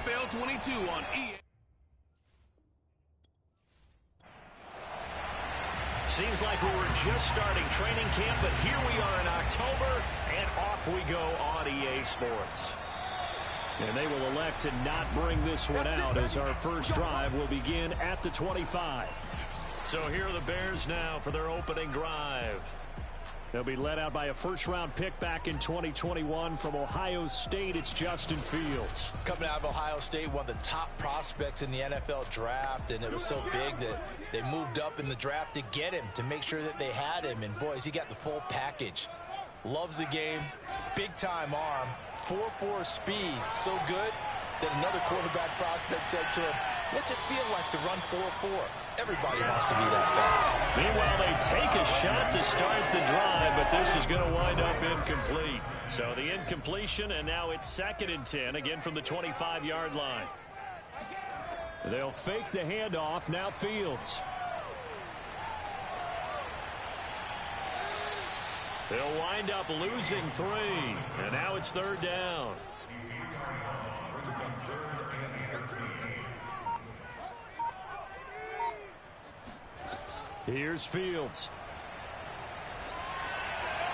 NFL 22 on EA. Seems like we were just starting training camp, but here we are in October, and off we go on EA Sports. And they will elect to not bring this one out as our first drive will begin at the 25. So here are the Bears now for their opening drive. They'll be led out by a first-round pick back in 2021 from Ohio State. It's Justin Fields. Coming out of Ohio State, one of the top prospects in the NFL draft, and it was so big that they moved up in the draft to get him, to make sure that they had him. And, boys, he got the full package. Loves the game, big-time arm, 4.4 speed, so good that another quarterback prospect said to him, "What's it feel like to run 4.4? Everybody wants to be that fast." Meanwhile, they take a shot to start the drive, but this is going to wind up incomplete. So the incompletion, and now it's 2nd and 10, again from the 25-yard line. They'll fake the handoff. Now Fields. They'll wind up losing 3, and now it's 3rd down. Here's Fields.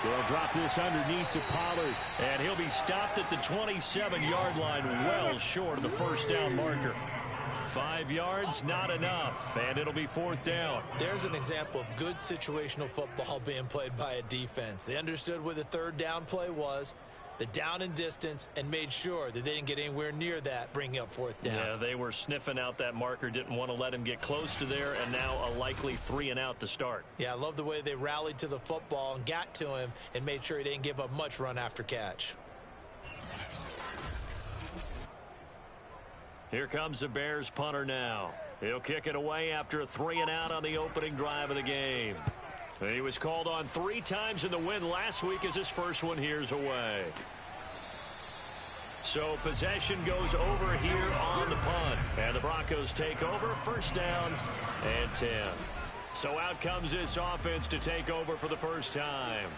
They'll drop this underneath to Pollard, and he'll be stopped at the 27-yard line, well short of the first down marker. 5 yards, not enough, and it'll be 4th down. There's an example of good situational football being played by a defense. They understood where the 3rd down play was, the down and distance, and made sure that they didn't get anywhere near that, bringing up 4th down. Yeah, they were sniffing out that marker, didn't want to let him get close to there, and now a likely 3 and out to start. Yeah, I love the way they rallied to the football and got to him and made sure he didn't give up much run after catch. Here comes the Bears punter now. He'll kick it away after a 3 and out on the opening drive of the game. He was called on 3 times in the win last week as his first one here's away. So possession goes over here on the punt. And the Broncos take over, 1st down and 10. So out comes this offense to take over for the first time.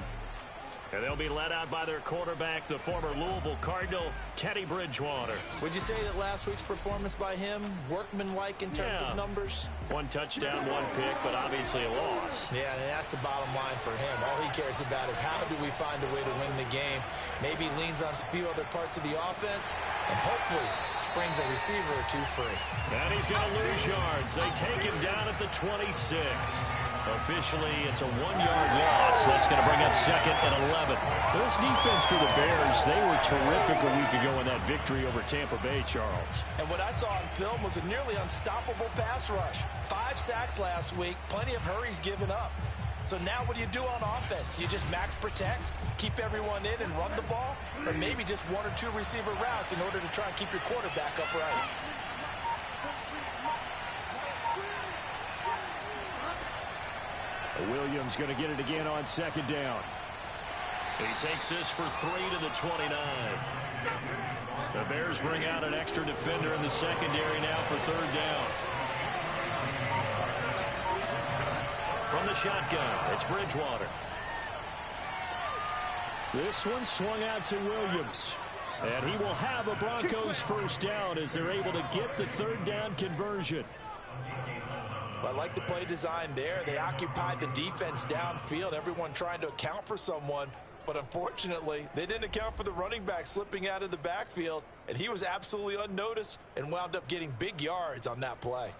And they'll be led out by their quarterback, the former Louisville Cardinal, Teddy Bridgewater. Would you say that last week's performance by him, workmanlike in terms of numbers? 1 touchdown, 1 pick, but obviously a loss. Yeah, and that's the bottom line for him. All he cares about is how do we find a way to win the game. Maybe leans on a few other parts of the offense, and hopefully springs a receiver or 2 free. And he's going to lose yards. They take him down at the 26. Officially, it's a 1-yard loss. That's going to bring up 2nd and 11. This defense for the Bears, they were terrific a week ago in that victory over Tampa Bay, Charles. And what I saw on film was a nearly unstoppable pass rush. 5 sacks last week, plenty of hurries given up. So now what do you do on offense? You just max protect, keep everyone in and run the ball? Or maybe just 1 or 2 receiver routes in order to try and keep your quarterback upright? Williams going to get it again on 2nd down. He takes this for 3 to the 29. The Bears bring out an extra defender in the secondary now for 3rd down. From the shotgun, it's Bridgewater. This one swung out to Williams. And he will have a Broncos 1st down as they're able to get the 3rd down conversion. I like the play design there. They occupied the defense downfield, everyone trying to account for someone. But unfortunately, they didn't account for the running back slipping out of the backfield, and he was absolutely unnoticed and wound up getting big yards on that play.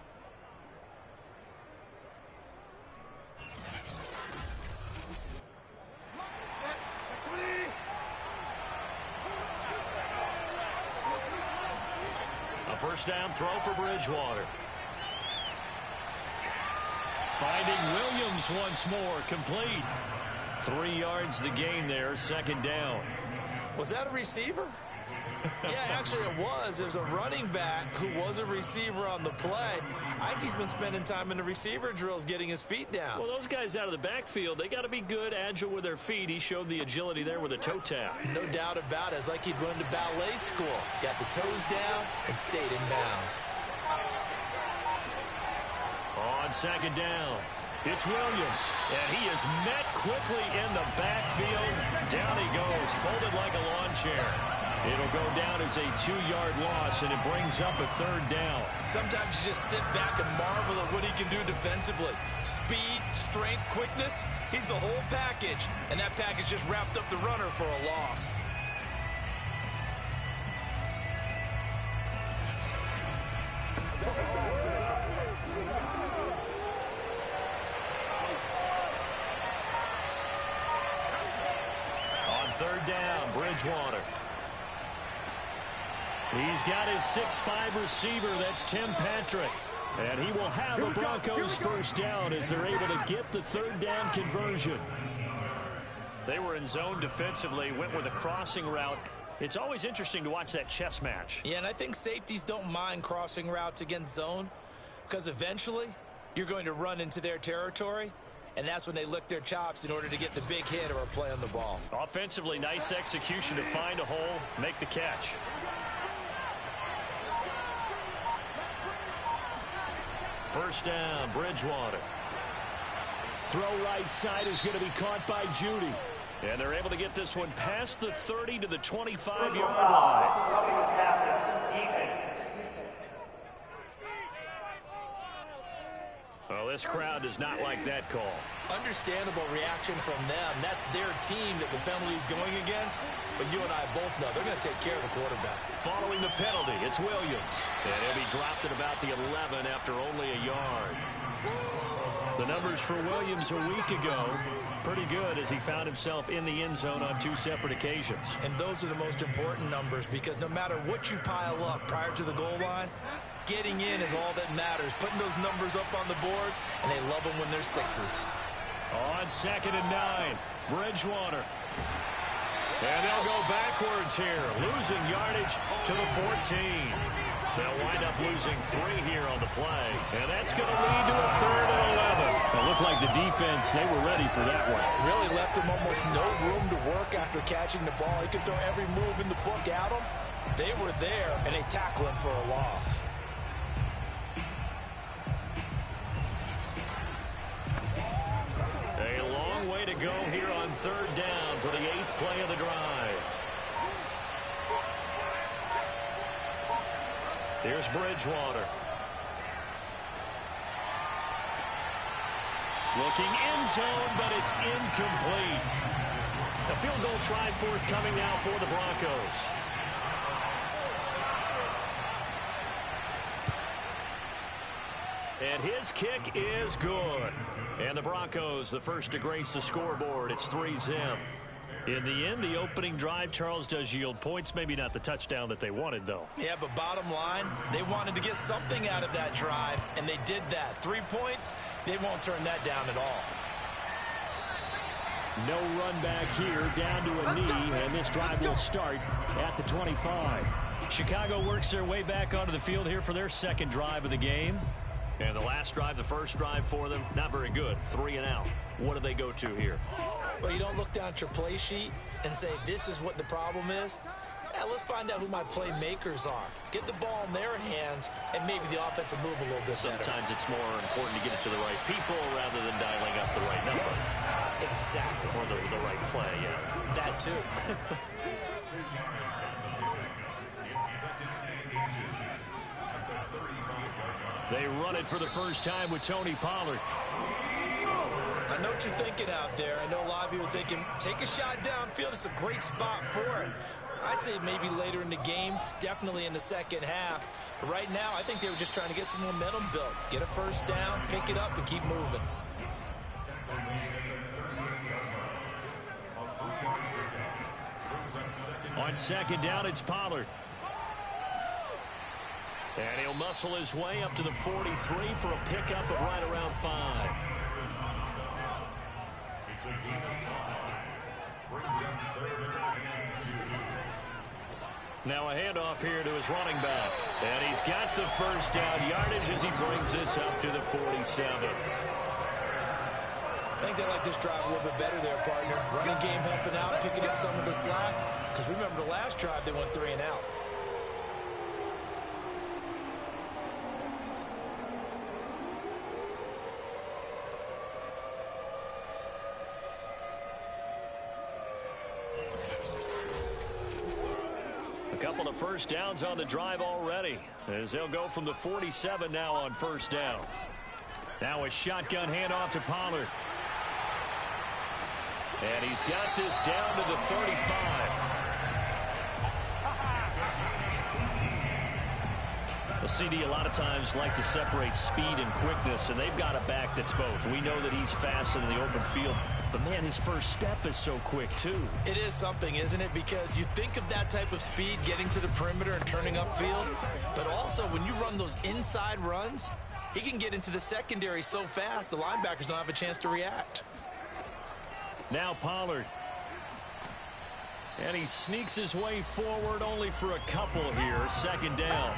A 1st down throw for Bridgewater. Finding Williams once more, complete. 3 yards the gain there, 2nd down. Was that a receiver? Yeah, actually it was. There's a running back who was a receiver on the play. I think he's been spending time in the receiver drills getting his feet down. Well, those guys out of the backfield, they got to be good, agile with their feet. He showed the agility there with a toe tap. No doubt about it. It's like he'd run to ballet school. Got the toes down and stayed in bounds. On 2nd down, it's Williams, and he is met quickly in the backfield. Down he goes, folded like a lawn chair. It'll go down as a 2-yard loss, and it brings up a 3rd down. Sometimes you just sit back and marvel at what he can do defensively. Speed, strength, quickness, he's the whole package. And that package just wrapped up the runner for a loss. On 3rd down, Bridgewater. He's got his 6'5" receiver. That's Tim Patrick. And he will have a Broncos 1st down as they're able to get the 3rd down conversion. They were in zone defensively, went with a crossing route. It's always interesting to watch that chess match. Yeah, and I think safeties don't mind crossing routes against zone because eventually you're going to run into their territory, and that's when they lick their chops in order to get the big hit or a play on the ball. Offensively, nice execution to find a hole, make the catch. First down, Bridgewater. Throw right side is going to be caught by Judy. And they're able to get this one past the 30 to the 25-yard line. Well, this crowd does not like that call. Understandable reaction from them. That's their team that the penalty is going against. But you and I both know they're going to take care of the quarterback. Following the penalty, it's Williams. And he'll be dropped at about the 11 after only a yard. The numbers for Williams a week ago, pretty good as he found himself in the end zone on 2 separate occasions. And those are the most important numbers because no matter what you pile up prior to the goal line, getting in is all that matters. Putting those numbers up on the board, and they love them when they're 6s. On 2nd and 9, Bridgewater. And they'll go backwards here, losing yardage to the 14. They'll wind up losing 3 here on the play, and that's going to lead to a 3rd and 11. It looked like the defense, they were ready for that one. Really left him almost no room to work after catching the ball. He could throw every move in the book at him. They were there, and they tackled him for a loss. A long way to go here on 3rd down for the 8th play of the drive. Here's Bridgewater. Looking end zone, but it's incomplete. A field goal try forthcoming now for the Broncos. And his kick is good. And the Broncos, the first to grace the scoreboard. It's 3-0. In the end, the opening drive, Charles, does yield points. Maybe not the touchdown that they wanted, though. Yeah, but bottom line, they wanted to get something out of that drive, and they did that. 3 points, they won't turn that down at all. No run back here, down to a knee, and this drive will start at the 25. Chicago works their way back onto the field here for their 2nd drive of the game. And the last drive, the first drive for them, not very good. 3 and out. What do they go to here? Well, you don't look down at your play sheet and say, this is what the problem is. Yeah, let's find out who my playmakers are. Get the ball in their hands, and maybe the offense will move a little bit better. Sometimes it's more important to get it to the right people rather than dialing up the right number. Exactly. Or the right play, yeah. That too. They run it for the first time with Tony Pollard. I know what you're thinking out there. I know a lot of you are thinking, take a shot downfield. It's a great spot for it. I'd say maybe later in the game, definitely in the second half. But right now, I think they were just trying to get some momentum built. Get a first down, pick it up, and keep moving. On 2nd down, it's Pollard. And he'll muscle his way up to the 43 for a pickup of right around 5. Now a handoff here to his running back. And he's got the first down yardage as he brings this up to the 47. I think they like this drive a little bit better there, partner. Running game helping out, picking up some of the slack. Because remember, the last drive, they went 3 and out. couple of first downs on the drive already, as they'll go from the 47 now on first down. Now a shotgun handoff to Pollard. And he's got this down to the 35. The CD a lot of times like to separate speed and quickness, and they've got a back that's both. We know that he's fast in the open field, but man, his first step is so quick too. It is something, isn't it? Because you think of that type of speed getting to the perimeter and turning upfield, but also when you run those inside runs, he can get into the secondary so fast the linebackers don't have a chance to react. Now Pollard. And he sneaks his way forward only for a couple here. Second down.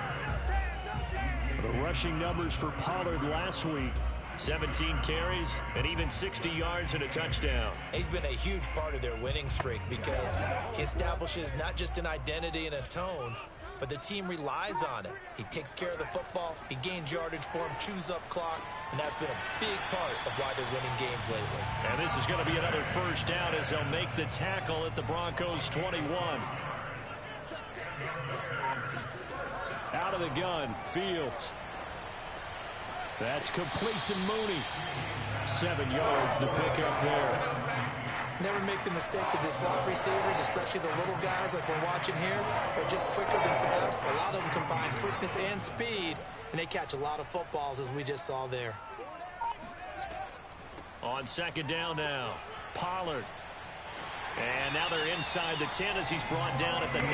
The rushing numbers for Pollard last week. 17 carries and even 60 yards and a touchdown. He's been a huge part of their winning streak because he establishes not just an identity and a tone, but the team relies on it. He takes care of the football, he gains yardage for him, chews up clock, and that's been a big part of why they're winning games lately. And this is going to be another first down as they'll make the tackle at the Broncos 21. Out of the gun, Fields. That's complete to Mooney. 7 yards, the pickup there. Never make the mistake that the slot receivers, especially the little guys like we're watching here, are just quicker than fast. A lot of them combine quickness and speed, and they catch a lot of footballs, as we just saw there. On second down now, Pollard. And now they're inside the 10 as he's brought down at the 9.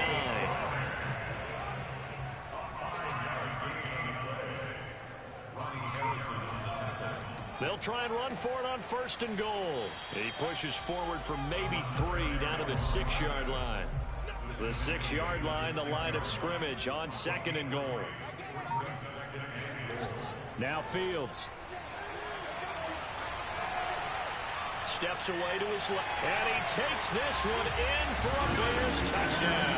They'll try and run for it on first and goal. He pushes forward for maybe 3 down to the 6-yard line. The 6-yard line, the line of scrimmage on second and goal. Now Fields. Steps away to his left. And he takes this one in for a Bears touchdown.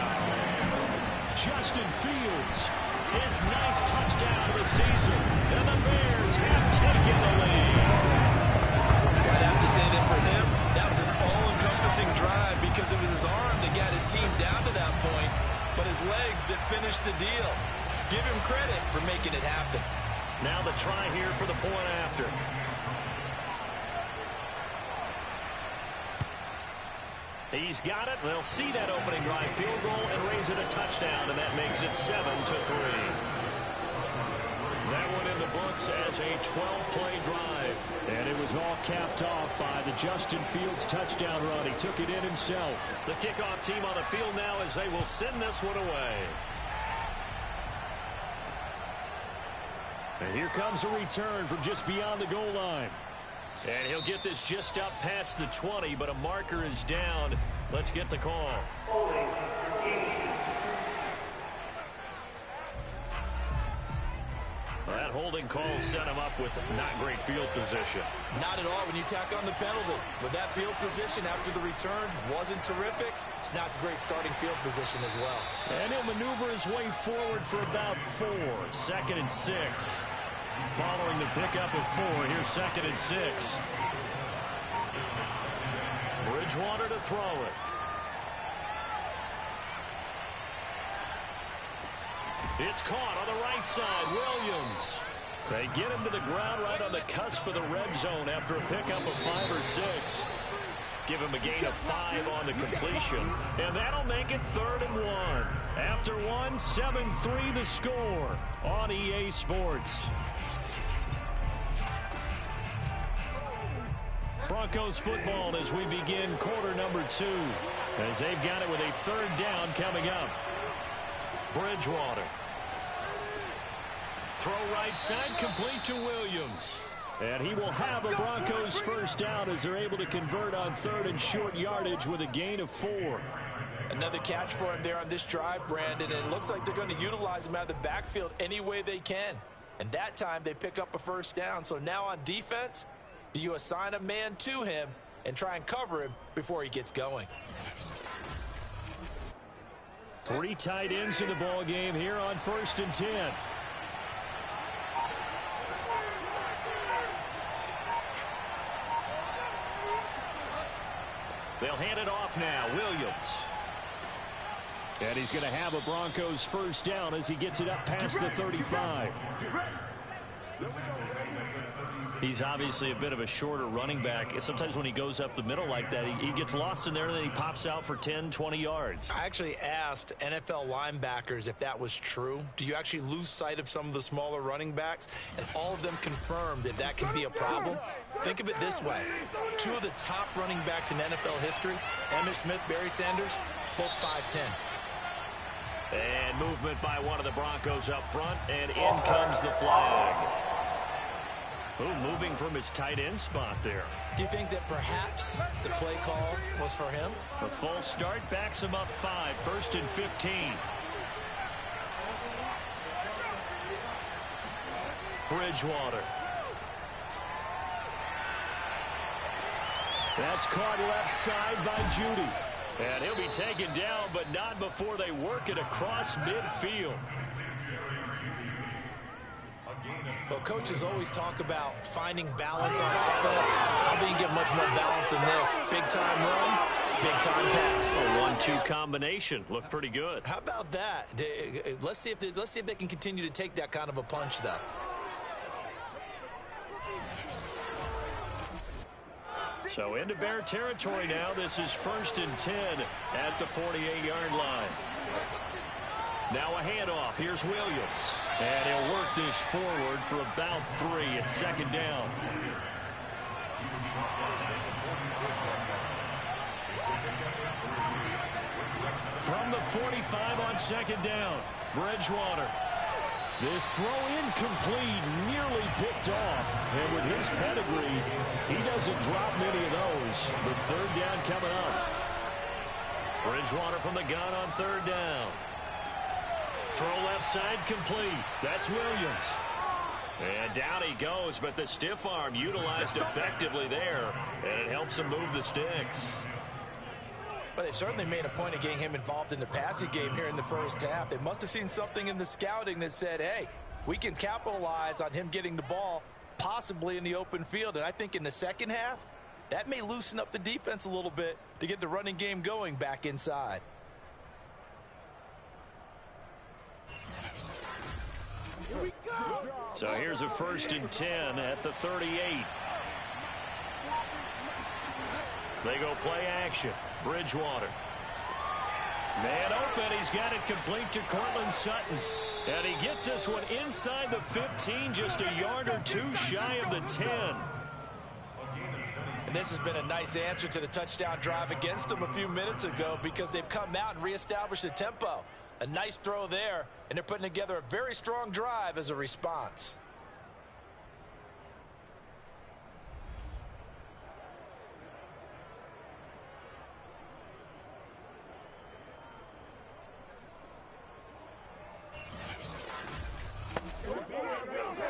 Justin Fields. His 9th touchdown of the season, and the Bears have taken the lead. I'd have to say that for him, that was an all-encompassing drive because it was his arm that got his team down to that point, but his legs that finished the deal. Give him credit for making it happen. Now the try here for the point after. He's got it. They'll see that opening drive field goal and raise it a touchdown, and that makes it 7-3. That one in the books as a 12-play drive. And it was all capped off by the Justin Fields touchdown run. He took it in himself. The kickoff team on the field now as they will send this one away. And here comes a return from just beyond the goal line. And he'll get this just up past the 20, but a marker is down. Let's get the call. That holding call set him up with not great field position. Not at all when you tack on the penalty. But that field position after the return wasn't terrific. It's not a great starting field position as well. And he'll maneuver his way forward for about 4. 2nd and 6. Following the pickup of 4, here's 2nd and 6. Bridgewater to throw it. It's caught on the right side. Williams. They get him to the ground right on the cusp of the red zone after a pickup of 5 or 6. Give him a gain of 5 on the completion. And that'll make it 3rd and 1. After 1, 7-3 the score on EA Sports. Broncos football as we begin quarter number 2. As they've got it with a 3rd down coming up. Bridgewater. Throw right side, complete to Williams. And he will have a Broncos first down as they're able to convert on 3rd and short yardage with a gain of 4. Another catch for him there on this drive, Brandon, and it looks like they're going to utilize him out of the backfield any way they can. And that time they pick up a first down. So now on defense, do you assign a man to him and try and cover him before he gets going? 3 tight ends in the ball game here on 1st and 10. They'll hand it off now. Williams. And he's going to have a Broncos first down as he gets it up past the 35. He's obviously a bit of a shorter running back. Sometimes when he goes up the middle like that, he gets lost in there, and then he pops out for 10, 20 yards. I actually asked NFL linebackers if that was true. Do you actually lose sight of some of the smaller running backs? And all of them confirmed that that can be a problem. Think of it this way. Two of the top running backs in NFL history, Emmitt Smith, Barry Sanders, both 5'10". And movement by one of the Broncos up front, and in comes the flag. Ooh, moving from his tight end spot there. Do you think that perhaps the play call was for him? The full start backs him up 5, 1st and 15. Bridgewater. That's caught left side by Judy. And he'll be taken down, but not before they work it across midfield. Well, coaches always talk about finding balance on offense. I think you get much more balance than this. Big-time run, big-time pass. A 1-2 combination. Looked pretty good. How about that? Let's see if they can continue to take that kind of a punch, though. So into Bear territory now. This is 1st and 10 at the 48-yard line. Now a handoff. Here's Williams. And he'll work this forward for about 3 at 2nd down. From the 45 on 2nd down, Bridgewater. This throw incomplete, nearly picked off. And with his pedigree, he doesn't drop many of those. But 3rd down coming up. Bridgewater from the gun on 3rd down. Throw left side complete. That's Williams. And down he goes, but the stiff arm utilized effectively there. And it helps him move the sticks. But they certainly made a point of getting him involved in the passing game here in the first half. They must have seen something in the scouting that said, hey, we can capitalize on him getting the ball possibly in the open field. And I think in the second half, that may loosen up the defense a little bit to get the running game going back inside. So here's a 1st and 10 at the 38. They go play action. Bridgewater. Man open. He's got it complete to Cortland Sutton. And he gets this one inside the 15, just a yard or 2 shy of the 10. And this has been a nice answer to the touchdown drive against them a few minutes ago because they've come out and reestablished the tempo. A nice throw there, and they're putting together a very strong drive as a response.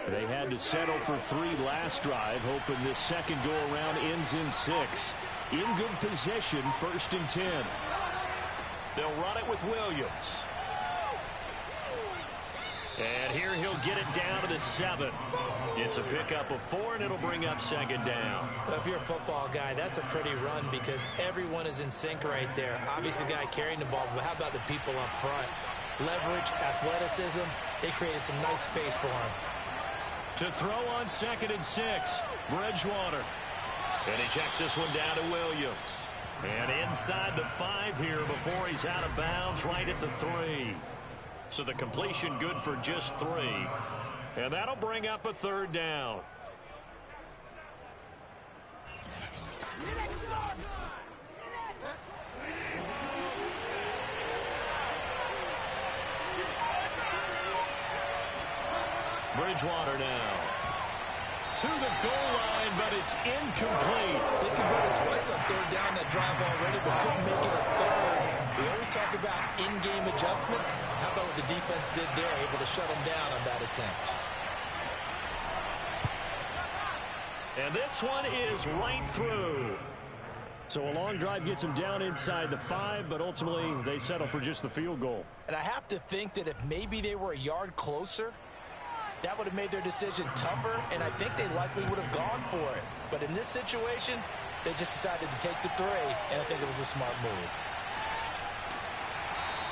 They had to settle for 3 last drive, hoping this second go-around ends in 6. In good position, 1st and 10. They'll run it with Williams. And here he'll get it down to the 7. It's a pickup of 4, and it'll bring up 2nd down. Well, if you're a football guy, that's a pretty run because everyone is in sync right there. Obviously, the guy carrying the ball, but how about the people up front? Leverage, athleticism, they created some nice space for him. To throw on 2nd and 6, Bridgewater. And he checks this one down to Williams. And inside the 5 here before he's out of bounds, right at the 3. So the completion good for just 3. And that'll bring up a 3rd down. Bridgewater now. To the goal line, but it's incomplete. They converted twice on 3rd down that drive already, but couldn't make it a 3rd. We always talk about in-game adjustments. How about what the defense did there, able to shut them down on that attempt. And this one is right through. So a long drive gets them down inside the 5, but ultimately they settle for just the field goal. And I have to think that if maybe they were a yard closer, that would have made their decision tougher, and I think they likely would have gone for it. But in this situation, they just decided to take the 3, and I think it was a smart move.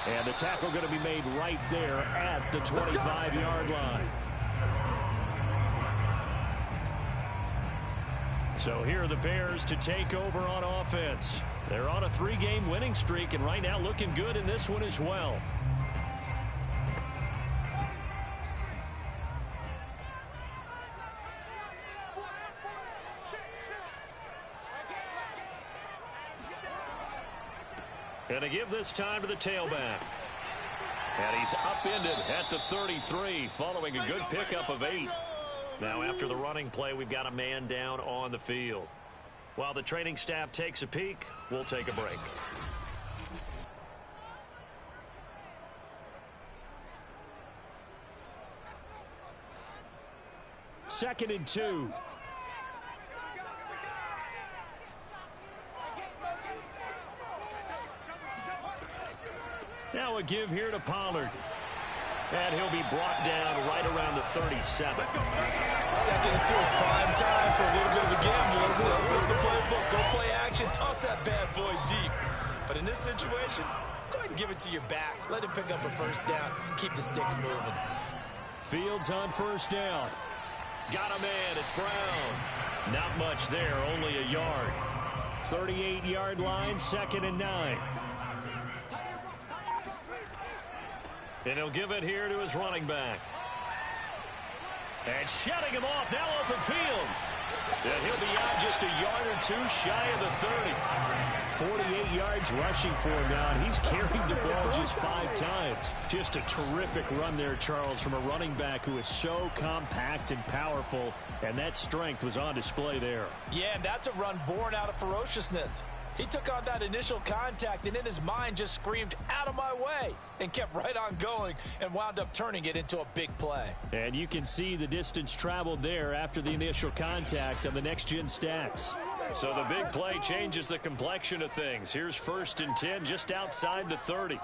And the tackle going to be made right there at the 25-yard line. So here are the Bears to take over on offense. They're on a 3-game winning streak, and right now looking good in this one as well. Going to give this time to the tailback. And he's upended at the 33 following a good pickup of 8. Now after the running play, we've got a man down on the field. While the training staff takes a peek, we'll take a break. Second and 2. Now a give here to Pollard. And he'll be brought down right around the 37. Second and 2 is prime time for a little bit of a gamble, isn't it? Open up the playbook, go play action, toss that bad boy deep. But in this situation, go ahead and give it to your back. Let him pick up a first down. Keep the sticks moving. Fields on first down. Got a man, it's Brown. Not much there, only a yard. 38-yard line, 2nd and 9. And he'll give it here to his running back. And shutting him off, now open field. And he'll be out just a yard or 2 shy of the 30. 48 yards rushing for him now, and he's carried the ball just 5 times. Just a terrific run there, Charles, from a running back who is so compact and powerful, and that strength was on display there. Yeah, and that's a run born out of ferociousness. He took on that initial contact and in his mind just screamed, "Out of my way," and kept right on going and wound up turning it into a big play. And you can see the distance traveled there after the initial contact on the next-gen stats. So the big play changes the complexion of things. Here's 1st and 10 just outside the 30.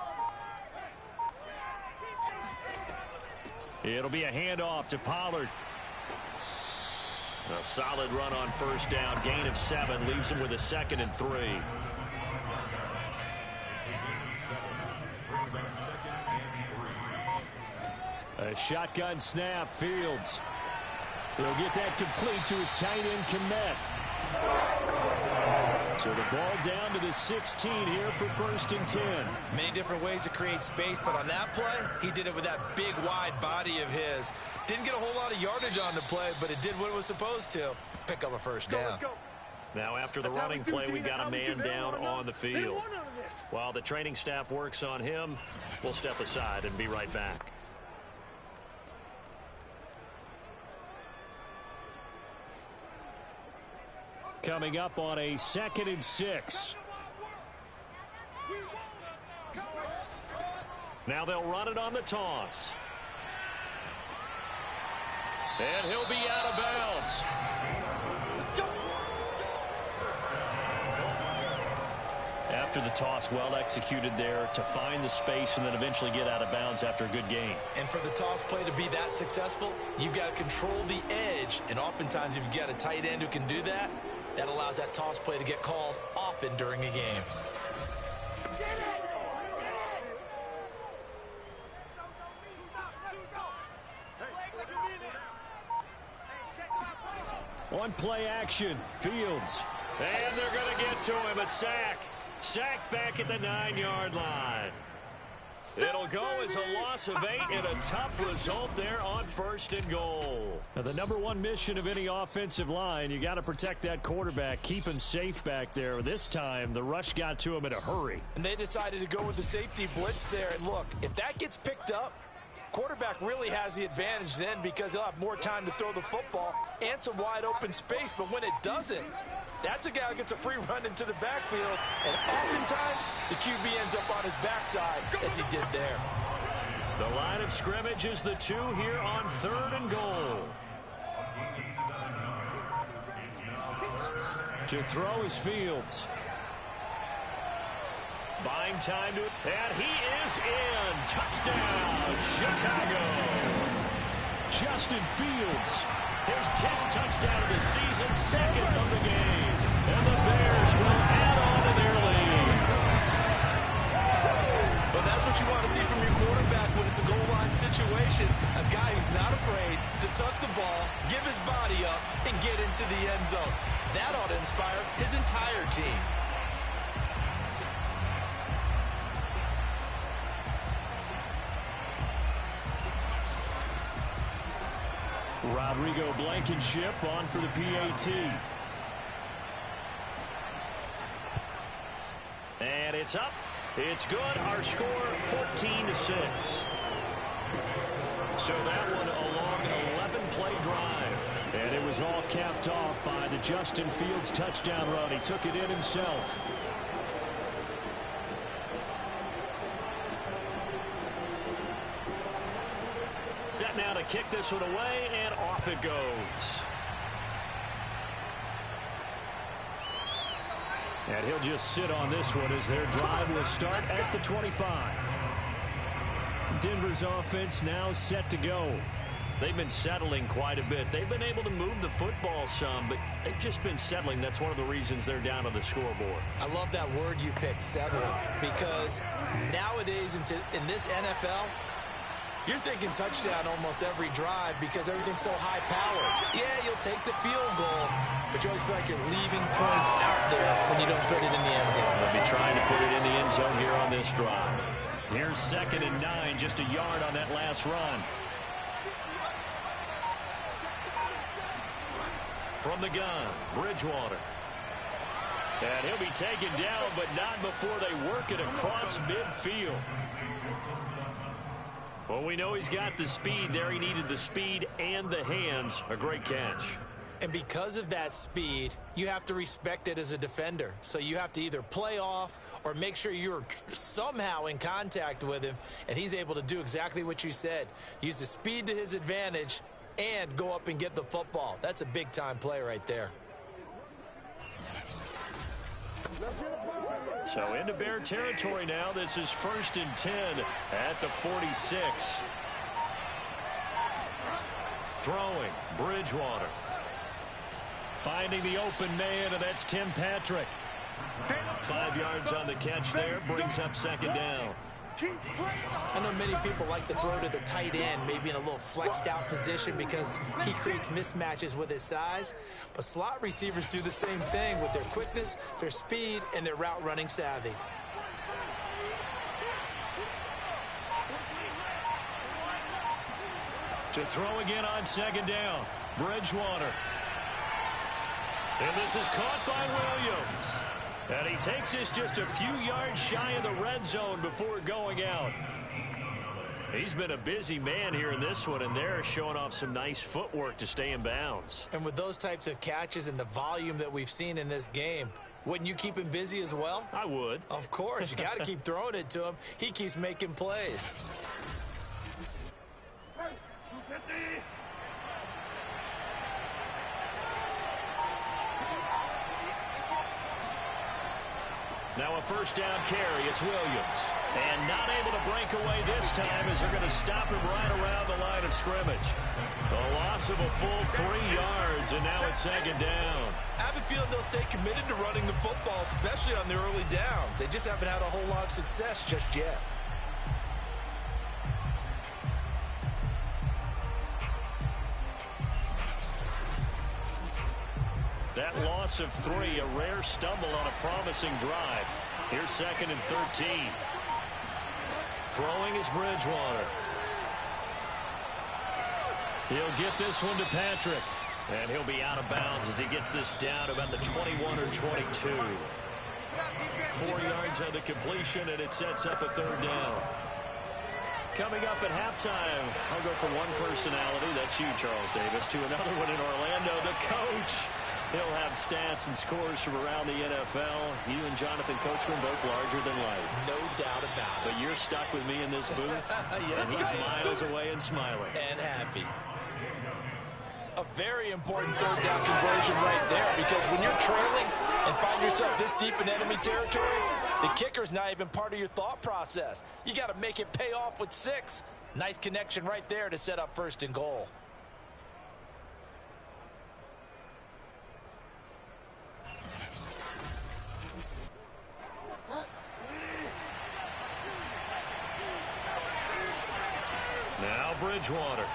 It'll be a handoff to Pollard. A solid run on first down. Gain of 7 leaves him with a 2nd and 3. A shotgun snap. Fields. He'll get that complete to his tight end, Kmet. So the ball down to the 16 here for 1st and 10. Many different ways to create space, but on that play, he did it with that big, wide body of his. Didn't get a whole lot of yardage on the play, but it did what it was supposed to. Pick up a first down. Now after the running play, we got a man down on the field. While the training staff works on him, we'll step aside and be right back. Coming up on a 2nd and 6. Now they'll run it on the toss. And he'll be out of bounds. After the toss, well executed there to find the space and then eventually get out of bounds after a good gain. And for the toss play to be that successful, you've got to control the edge. And oftentimes, if you've got a tight end who can do that, that allows that toss play to get called often during a game. On play action, Fields. And they're going to get to him, a sack. Sacked back at the 9-yard line. It'll go as a loss of 8 and a tough result there on 1st and goal. Now, the #1 mission of any offensive line, you got to protect that quarterback, keep him safe back there. This time, the rush got to him in a hurry. And they decided to go with the safety blitz there. And look, if that gets picked up, quarterback really has the advantage then because he'll have more time to throw the football and some wide open space. But when it doesn't, that's a guy who gets a free run into the backfield. And oftentimes, the QB ends up on his backside as he did there. The line of scrimmage is the 2 here on 3rd and goal. To throw is Fields. Buying time to it, and he is in. Touchdown, Chicago. Justin Fields, his 10th touchdown of the season, 2nd of the game. And the Bears will add on to their lead. Well, that's what what you want to see from your quarterback when it's a goal line situation. A guy who's not afraid to tuck the ball, give his body up, and get into the end zone. That ought to inspire his entire team. Rodrigo Blankenship on for the PAT. And it's up. It's good. Our score 14-6. So that one a long 11-play drive. And it was all capped off by the Justin Fields touchdown run. He took it in himself. Set now to kick this one away, and off it goes. And he'll just sit on this one as their drive will start at the 25. Denver's offense now set to go. They've been settling quite a bit. They've been able to move the football some, but they've just been settling. That's one of the reasons they're down on the scoreboard. I love that word you picked, settling, because nowadays in this NFL, you're thinking touchdown almost every drive because everything's so high-powered. Yeah, you'll take the field goal, but you always feel like you're leaving points out there when you don't put it in the end zone. They'll be trying to put it in the end zone here on this drive. Here's 2nd and 9, just a yard on that last run. From the gun, Bridgewater. And he'll be taken down, but not before they work it across midfield. Well, we know he's got the speed there. He needed the speed and the hands. A great catch. And because of that speed, you have to respect it as a defender. So you have to either play off or make sure you're somehow in contact with him, and he's able to do exactly what you said. Use the speed to his advantage and go up and get the football. That's a big-time play right there. So into Bear territory now. This is 1st and 10 at the 46. Throwing, Bridgewater. Finding the open man, and that's Tim Patrick. 5 yards on the catch there, brings up 2nd down. I know many people like to throw to the tight end, maybe in a little flexed out position because he creates mismatches with his size. But slot receivers do the same thing with their quickness, their speed, and their route running savvy. To throw again on 2nd down, Bridgewater. And this is caught by Williams. And he takes this just a few yards shy of the red zone before going out. He's been a busy man here in this one, and they're showing off some nice footwork to stay in bounds. And with those types of catches and the volume that we've seen in this game, wouldn't you keep him busy as well? I would. Of course. You got to keep throwing it to him. He keeps making plays. Now a 1st down carry. It's Williams. And not able to break away this time as they're going to stop him right around the line of scrimmage. A loss of a full 3 yards, and now it's 2nd down. I have a feeling they'll stay committed to running the football, especially on their early downs. They just haven't had a whole lot of success just yet. That loss of 3, a rare stumble on a promising drive. Here's 2nd and 13. Throwing is Bridgewater. He'll get this one to Patrick. And he'll be out of bounds as he gets this down about the 21 or 22. 4 yards on the completion, and it sets up a 3rd down. Coming up at halftime, I'll go from one personality, that's you, Charles Davis, to another one in Orlando, the coach. He'll have stats and scores from around the NFL. You and Jonathan Coachman both larger than life. No doubt about it. But you're stuck with me in this booth, yes, and he's miles away and smiling. And happy. A very important 3rd down conversion right there, because when you're trailing and find yourself this deep in enemy territory, the kicker's not even part of your thought process. You got to make it pay off with 6. Nice connection right there to set up 1st and goal. Now Bridgewater.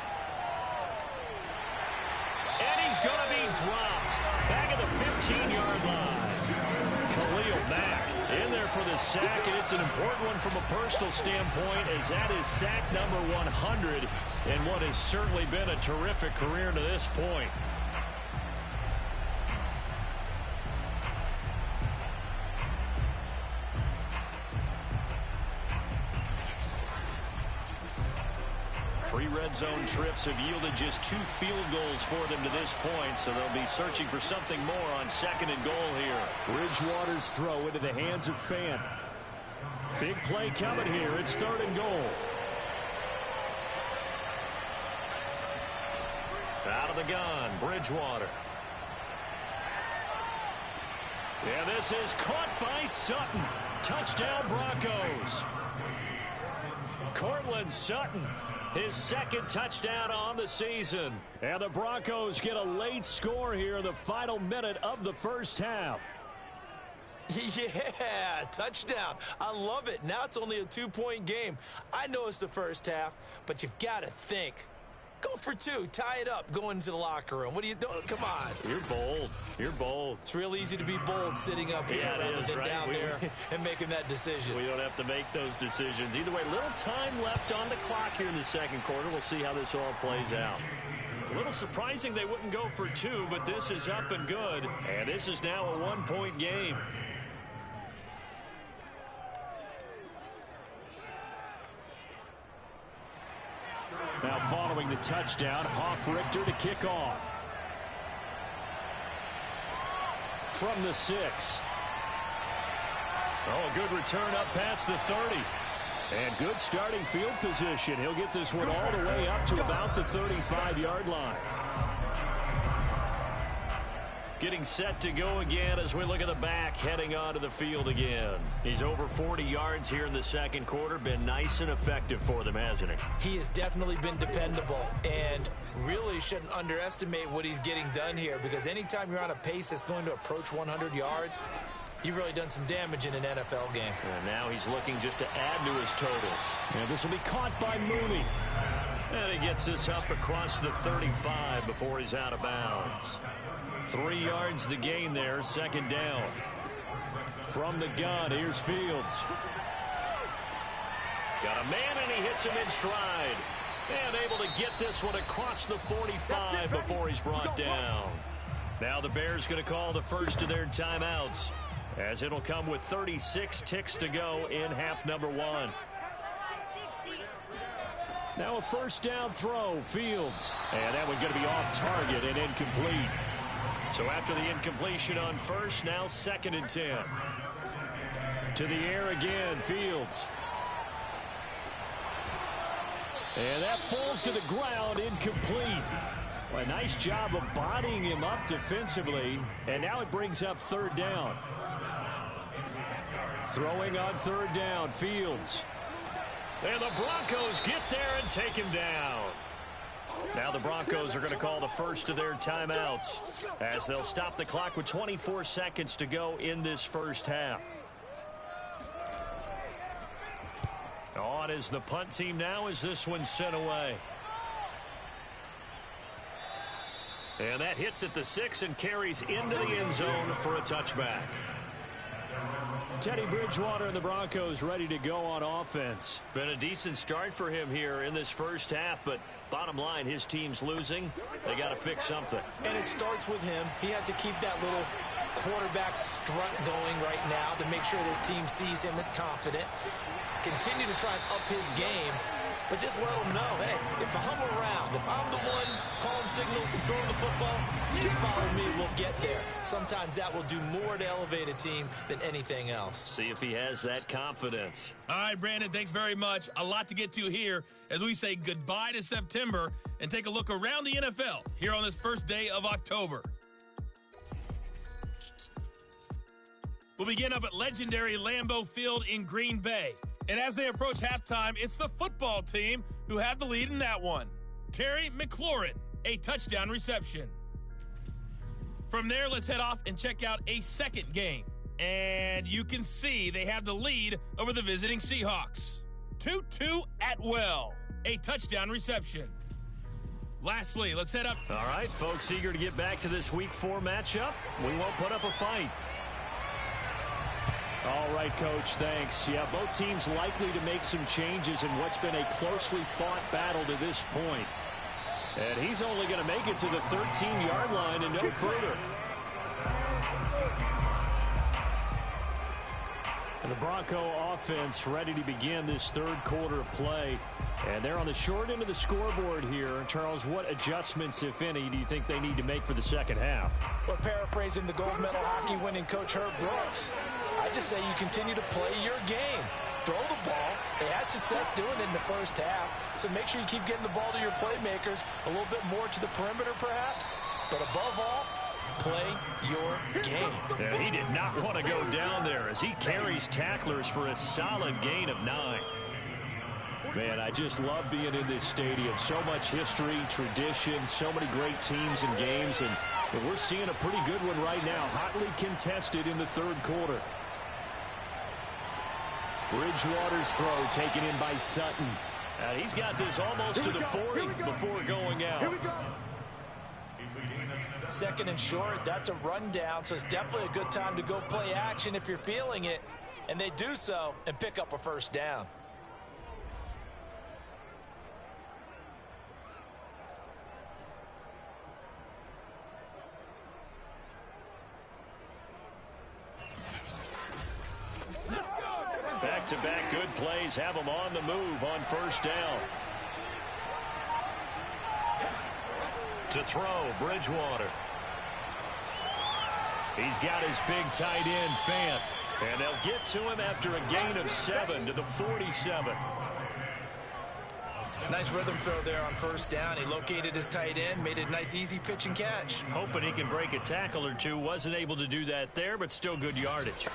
And he's going to be dropped. Back at the 15-yard line. Khalil Mack in there for the sack, and it's an important one from a personal standpoint, as that is sack number 100 and what has certainly been a terrific career to this point. Three red zone trips have yielded just 2 field goals for them to this point, so they'll be searching for something more on 2nd and goal here. Bridgewater's throw into the hands of Fant. Big play coming here. It's 3rd and goal. Out of the gun, Bridgewater. And this is caught by Sutton. Touchdown, Broncos. Courtland Sutton, his 2nd touchdown on the season. And the Broncos get a late score here in the final minute of the first half. Yeah, touchdown. I love it. Now it's only a 2-point game. I know it's the first half, but you've got to think. Go for 2. Tie it up. Go into the locker room. What are you doing? Come on. You're bold. You're bold. It's real easy to be bold sitting up here rather than down there and making that decision. We don't have to make those decisions. Either way, little time left on the clock here in the 2nd quarter. We'll see how this all plays out. A little surprising they wouldn't go for 2, but this is up and good. And this is now a 1-point game. Now following the touchdown, Hofrichter to kick off. From the 6. Oh, good return up past the 30. And good starting field position. He'll get this one all the way up to about the 35-yard line. Getting set to go again as we look at the back, heading onto the field again. He's over 40 yards here in the 2nd quarter. Been nice and effective for them, hasn't he? He has definitely been dependable, and really shouldn't underestimate what he's getting done here, because anytime you're on a pace that's going to approach 100 yards, you've really done some damage in an NFL game. And now he's looking just to add to his totals. And this will be caught by Mooney. And he gets this up across the 35 before he's out of bounds. 3 yards the gain there, 2nd down. From the gun, here's Fields. Got a man, and he hits him in stride. And able to get this one across the 45 before he's brought down. Now the Bears going to call the first of their timeouts, as it'll come with 36 ticks to go in half number 1. Now a 1st down throw, Fields. And that one going to be off target and incomplete. So after the incompletion on 1st, now 2nd and 10. To the air again, Fields. And that falls to the ground, incomplete. Well, a nice job of bodying him up defensively. And now it brings up 3rd down. Throwing on 3rd down, Fields. And the Broncos get there and take him down. Now the Broncos are going to call the first of their timeouts, as they'll stop the clock with 24 seconds to go in this first half. On is the punt team now as this one's sent away. And that hits at the 6 and carries into the end zone for a touchback. Teddy Bridgewater and the Broncos ready to go on offense. Been a decent start for him here in this first half, but bottom line, his team's losing. They got to fix something. And it starts with him. He has to keep that little quarterback strut going right now to make sure that his team sees him as confident. Continue to try and up his game, but just let him know, hey, if I'm around, if I'm the one calling signals and throwing the football, just follow me, we'll get there. Sometimes that will do more to elevate a team than anything else. See if he has that confidence. All right, Brandon, thanks very much. A lot to get to here as we say goodbye to September and take a look around the NFL here on this first day of October. We'll begin up at legendary Lambeau Field in Green Bay. And as they approach halftime, it's the football team who have the lead in that one. Terry McLaurin, a touchdown reception. From there, let's head off and check out a second game. And you can see they have the lead over the visiting Seahawks. Tutu Atwell, a touchdown reception. Lastly, let's head up. All right, folks, eager to get back to this Week 4 matchup. We won't put up a fight. All right, Coach, thanks. Yeah, both teams likely to make some changes in what's been a closely fought battle to this point. And he's only going to make it to the 13-yard line and no further. And the Bronco offense ready to begin this third quarter of play. And they're on the short end of the scoreboard here. Charles, what adjustments, if any, do you think they need to make for the second half? Well, paraphrasing the gold medal hockey winning coach Herb Brooks, I just say you continue to play your game. Throw the ball. They had success doing it in the first half, so make sure you keep getting the ball to your playmakers, a little bit more to the perimeter perhaps, but above all, play your game. Yeah, he did not want to go down there as he carries tacklers for a solid gain of 9. Man, I just love being in this stadium. So much history, tradition, so many great teams and games, and we're seeing a pretty good one right now, hotly contested in the third quarter. Bridgewater's throw taken in by Sutton. And he's got this almost to the 40 before going out. Second and short, that's a rundown, so it's definitely a good time to go play action if you're feeling it. And they do so and pick up a first down. Back-to-back good plays have them on the move on first down. To throw, Bridgewater. He's got his big tight end, Fant. And they'll get to him after a gain of 7 to the 47. Nice rhythm throw there on first down. He located his tight end, made it a nice easy pitch and catch. Hoping he can break a tackle or two. Wasn't able to do that there, but still good yardage.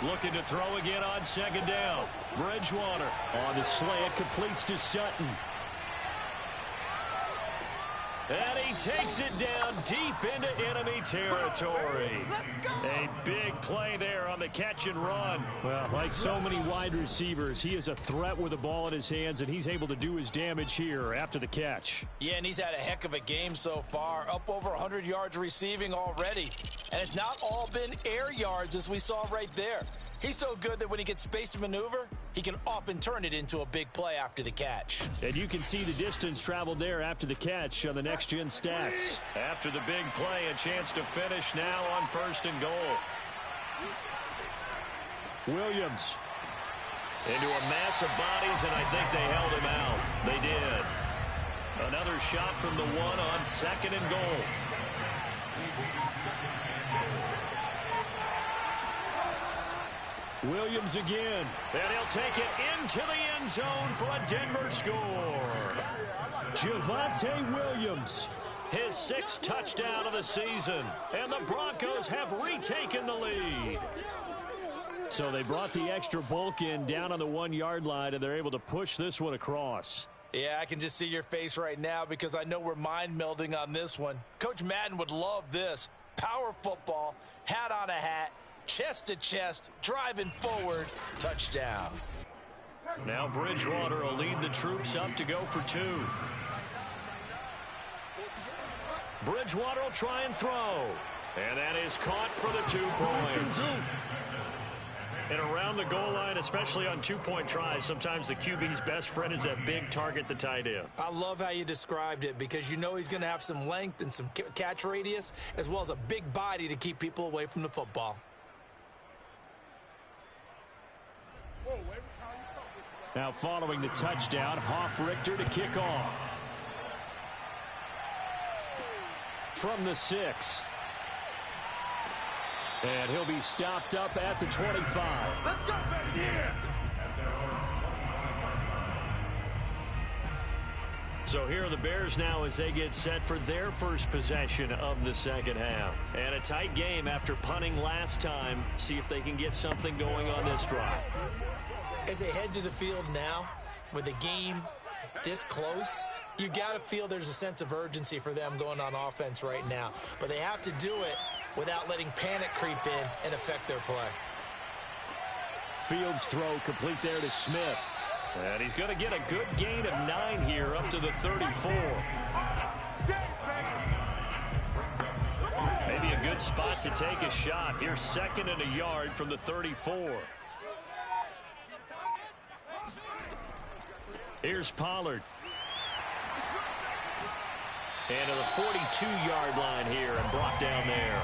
Looking to throw again on second down. Bridgewater on the slant, completes to Sutton. And he takes it down deep into enemy territory. A big play there on the catch and run. Well, like so many wide receivers, he is a threat with the ball in his hands, and he's able to do his damage here after the catch. Yeah, and he's had a heck of a game so far, up over 100 yards receiving already. And it's not all been air yards as we saw right there. He's so good that when he gets space to maneuver, he can often turn it into a big play after the catch. And you can see the distance traveled there after the catch on the next-gen stats. After the big play, a chance to finish now on first and goal. Williams into a mass of bodies, and I think they held him out. They did. Another shot from the 1 on second and goal. Williams again, and he'll take it into the end zone for a Denver score. Javonte Williams, his 6th touchdown of the season, and the Broncos have retaken the lead. So they brought the extra bulk in down on the 1-yard line, and they're able to push this one across. Yeah, I can just see your face right now because I know we're mind melding on this one. Coach Madden would love this. Power football, hat on a hat, chest to chest, driving forward, touchdown. Now Bridgewater will lead the troops up to go for 2. Bridgewater will try and throw. And that is caught for the 2 points. And around the goal line, especially on 2-point tries, sometimes the QB's best friend is that big target, the tight end. I love how you described it because you know he's going to have some length and some catch radius as well as a big body to keep people away from the football. Now following the touchdown, Hoff-Richter to kick off. From the 6. And he'll be stopped up at the 25. Let's go, baby! Yeah. So here are the Bears now as they get set for their first possession of the second half. And a tight game after punting last time. See if they can get something going on this drive. As they head to the field now, with the game this close, You got to feel there's a sense of urgency for them going on offense right now. But they have to do it without letting panic creep in and affect their play. Fields throw complete there to Smith. And he's going to get a good gain of 9 here up to the 34. Maybe a good spot to take a shot. Here's 2nd and a yard from the 34. Here's Pollard. And to the 42-yard line here and brought down there.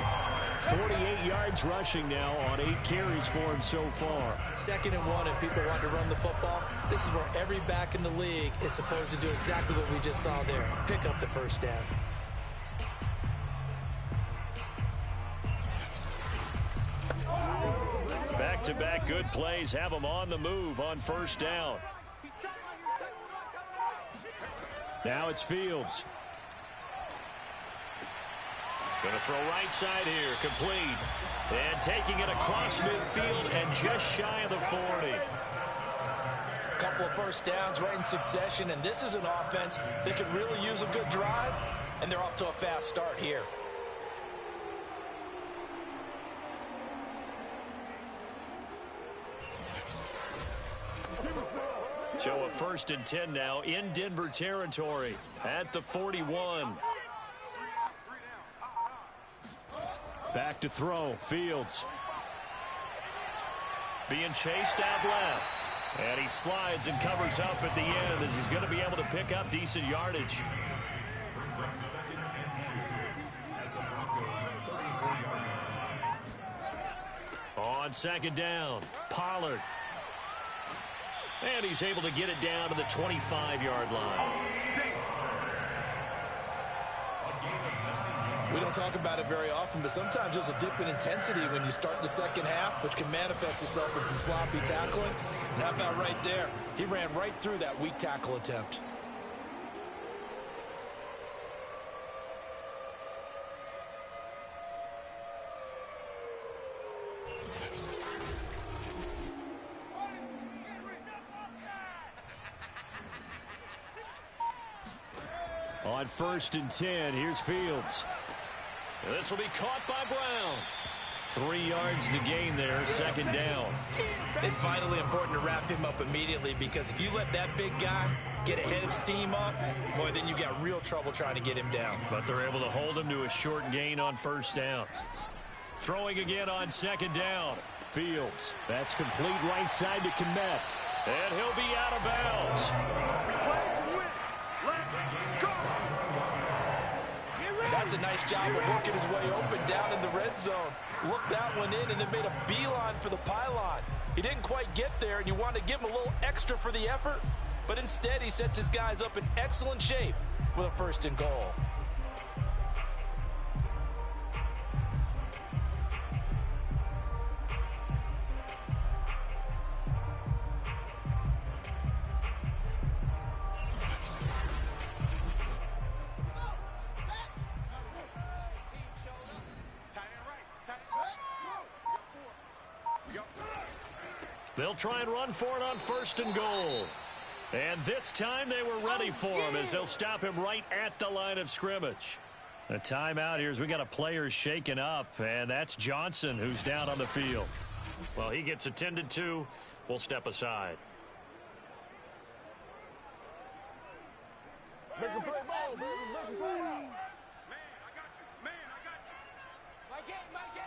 48 yards rushing now on 8 carries for him so far. 2nd and 1, and people want to run the football. This is where every back in the league is supposed to do exactly what we just saw there. Pick up the first down. Back-to-back good plays have them on the move on first down. Now it's Fields. Going to throw right side here, complete. And taking it across midfield and just shy of the 40. A couple of first downs right in succession, and this is an offense that could really use a good drive, and they're off to a fast start here. So a 1st and 10 now in Denver territory at the 41. Back to throw, Fields. Being chased out left. And he slides and covers up at the end as he's going to be able to pick up decent yardage. On 2nd down, Pollard. And he's able to get it down to the 25-yard line. We don't talk about it very often, but sometimes there's a dip in intensity when you start the second half, which can manifest itself in some sloppy tackling. And how about right there? He ran right through that weak tackle attempt. On 1st and 10, here's Fields. This will be caught by Brown. 3 yards to gain there, 2nd down. It's vitally important to wrap him up immediately, because if you let that big guy get a head of steam up, boy, then you got real trouble trying to get him down. But they're able to hold him to a short gain on 1st down. Throwing again on 2nd down. Fields. That's complete right side to Kmet. And he'll be out of bounds. That's a nice job of working his way open down in the red zone. Looked that one in and then made a beeline for the pylon. He didn't quite get there, and you wanted to give him a little extra for the effort, but instead he sets his guys up in excellent shape with a 1st and goal. They'll try and run for it on 1st and goal. And this time they were ready for him as they'll stop him right at the line of scrimmage. A timeout here as we got a player shaken up, and that's Johnson who's down on the field. Well, he gets attended to. We'll step aside. Make a play ball, baby. Make a play ball. Man, I got you. Man, I got you. My game, my game.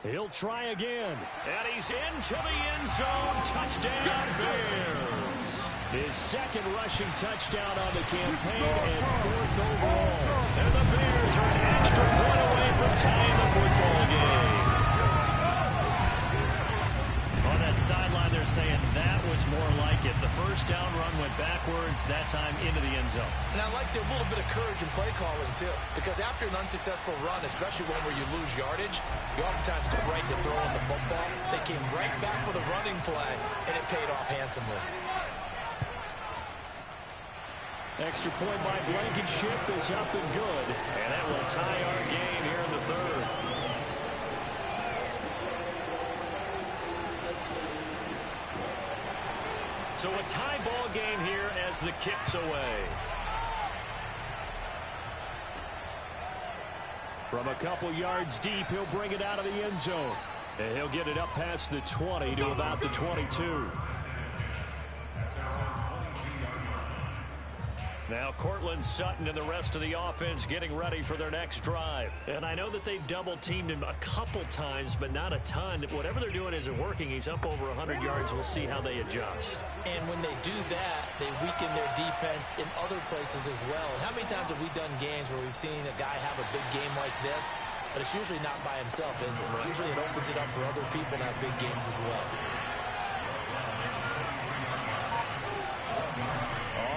He'll try again. And he's into the end zone. Touchdown, Bears. His 2nd rushing touchdown on the campaign and 4th overall. And the Bears are an extra point away from tying the football game. On that sideline, they're saying that was more like it. The 1st down run went backwards, that time into the end zone. And I liked a little bit of courage in play calling, too, because after an unsuccessful run, especially one where you lose yardage, you oftentimes go right to throwing the football. They came right back with a running play, and it paid off handsomely. Extra point by Blankenship is up and good. And that will tie our game here in the 3rd. So a tie ball game here as the kicks away. From a couple yards deep, he'll bring it out of the end zone. And he'll get it up past the 20 to about the 22. Now Cortland Sutton and the rest of the offense getting ready for their next drive. And I know that they've double-teamed him a couple times, but not a ton. Whatever they're doing isn't working. He's up over 100 yards. We'll see how they adjust. And when they do that, they weaken their defense in other places as well. And how many times have we done games where we've seen a guy have a big game like this? But it's usually not by himself, is it? Usually it opens it up for other people to have big games as well.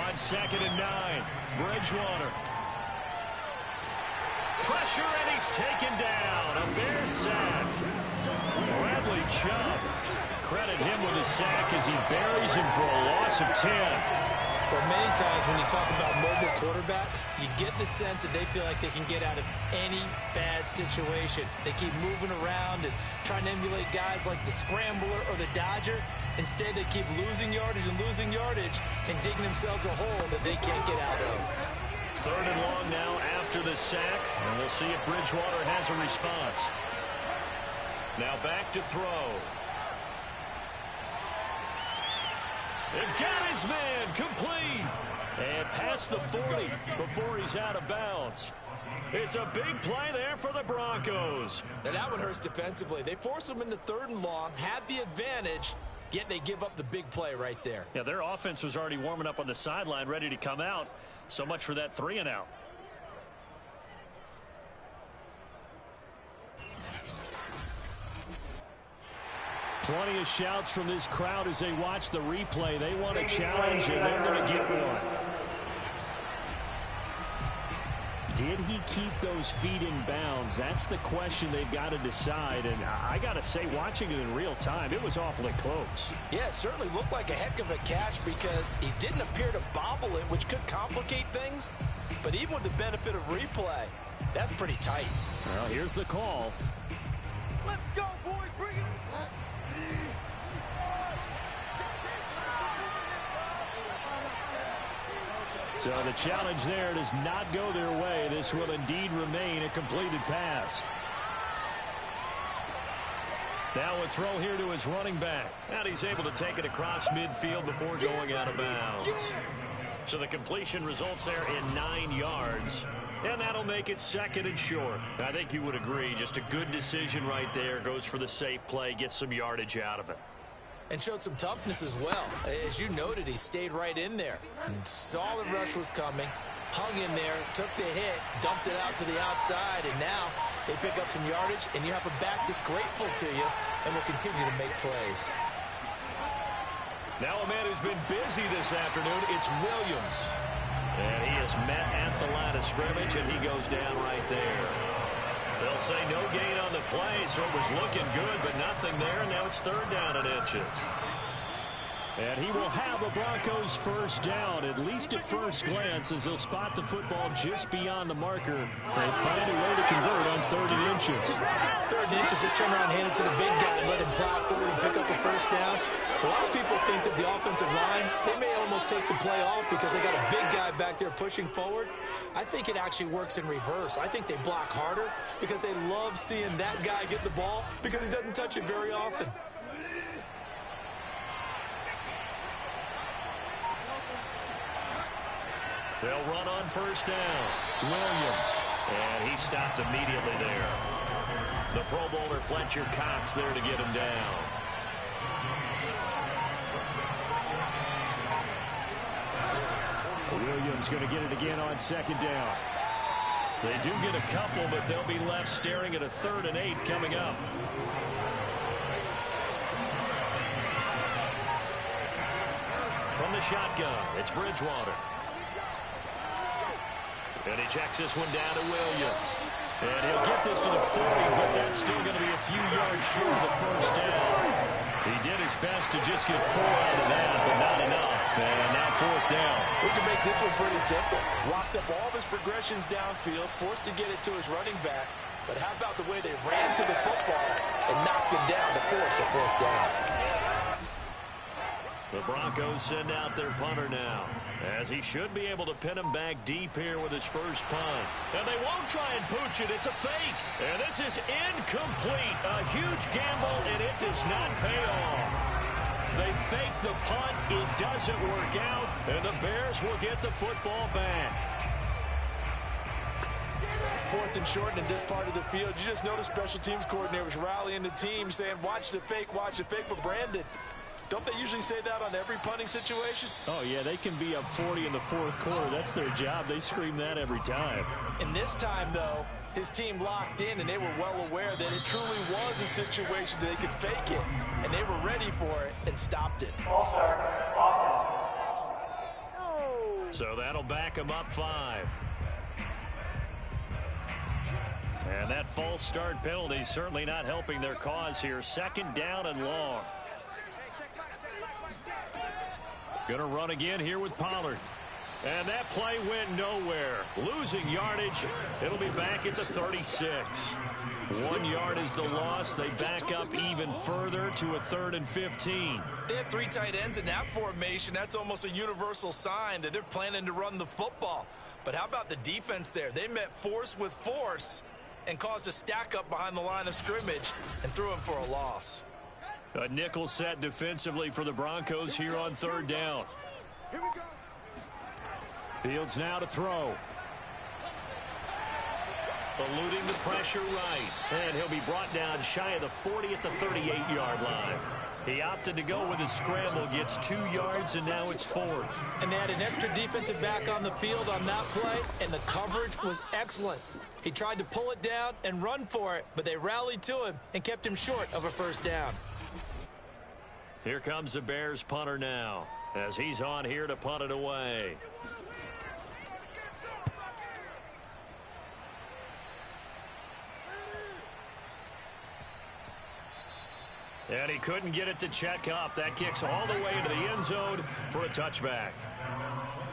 On 2nd and 9, Bridgewater. Pressure, and he's taken down. A Bears sack. Bradley Chubb. Credit him with a sack as he buries him for a loss of 10. Well, many times when you talk about mobile quarterbacks, you get the sense that they feel like they can get out of any bad situation. They keep moving around and trying to emulate guys like the Scrambler or the Dodger. Instead, they keep losing yardage and digging themselves a hole that they can't get out of. 3rd and long now after the sack, and we'll see if Bridgewater has a response. Now back to throw. And got his man complete. And past the 40 before he's out of bounds. It's a big play there for the Broncos. Now that one hurts defensively. They force them into 3rd and long, had the advantage, yet they give up the big play right there. Yeah, their offense was already warming up on the sideline, ready to come out. So much for that 3 and out. Plenty of shouts from this crowd as they watch the replay. They want a challenge, and they're going to get one. Did he keep those feet in bounds? That's the question they've got to decide. And I got to say, watching it in real time, it was awfully close. Yeah, it certainly looked like a heck of a catch because he didn't appear to bobble it, which could complicate things. But even with the benefit of replay, that's pretty tight. Well, here's the call. Let's go, boys. Bring it. So the challenge there does not go their way. This will indeed remain a completed pass. Now a throw here to his running back. And he's able to take it across midfield before going out of bounds. So the completion results there in 9 yards. And that'll make it 2nd and short. I think you would agree. Just a good decision right there. Goes for the safe play. Gets some yardage out of it. And showed some toughness as well. As you noted, he stayed right in there. Saw the rush was coming, hung in there, took the hit, dumped it out to the outside, and now they pick up some yardage, and you have a back that's grateful to you and will continue to make plays. Now a man who's been busy this afternoon, it's Williams. And he is met at the line of scrimmage, and he goes down right there. They'll say no gain on the play, so it was looking good, but nothing there, and now it's 3rd down and inches. And he will have a Broncos first down, at least at first glance, as he'll spot the football just beyond the marker. They find a way to convert on 3rd and inches. 3rd and inches, just turn around, hand it to the big guy, and let him plow forward and pick up a first down. A lot of people think that the offensive line, they may almost take the play off because they got a big guy back there pushing forward. I think it actually works in reverse. I think they block harder because they love seeing that guy get the ball because he doesn't touch it very often. They'll run on first down. Williams. And he stopped immediately there. The Pro Bowler Fletcher Cox there to get him down. Williams going to get it again on 2nd down. They do get a couple, but they'll be left staring at a 3rd and 8 coming up. From the shotgun, it's Bridgewater. And he checks this one down to Williams. And he'll get this to the 40, but that's still going to be a few yards short of the first down. He did his best to just get 4 out of that, but not enough. And now 4th down. We can make this one pretty simple. Locked up all of his progressions downfield, forced to get it to his running back. But how about the way they ran to the football and knocked him down to force a 4th down? The Broncos send out their punter now, as he should be able to pin him back deep here with his first punt. And they won't try and pooch it. It's a fake. And this is incomplete. A huge gamble, and it does not pay off. They fake the punt. It doesn't work out, and the Bears will get the football back. 4th and short in this part of the field. You just notice special teams coordinators rallying the team, saying, watch the fake for Brandon. Don't they usually say that on every punting situation? Oh, yeah, they can be up 40 in the 4th quarter. That's their job. They scream that every time. And this time, though, his team locked in, and they were well aware that it truly was a situation that they could fake it, and they were ready for it and stopped it. So that'll back them up 5. And that false start penalty certainly not helping their cause here. 2nd down and long. Gonna run again here with Pollard. And that play went nowhere. Losing yardage. It'll be back at the 36. 1 yard is the loss. They back up even further to a 3rd and 15. They have 3 tight ends in that formation. That's almost a universal sign that they're planning to run the football. But how about the defense there? They met force with force and caused a stack up behind the line of scrimmage and threw him for a loss. A nickel set defensively for the Broncos here on 3rd down. Here we go. Fields now to throw. Eluding the pressure right. And he'll be brought down shy of the 40 at the 38-yard line. He opted to go with his scramble, gets 2 yards, and now it's 4th. And they had an extra defensive back on the field on that play, and the coverage was excellent. He tried to pull it down and run for it, but they rallied to him and kept him short of a 1st down. Here comes the Bears punter now, as he's on here to punt it away. And he couldn't get it to check up. That kicks all the way into the end zone for a touchback.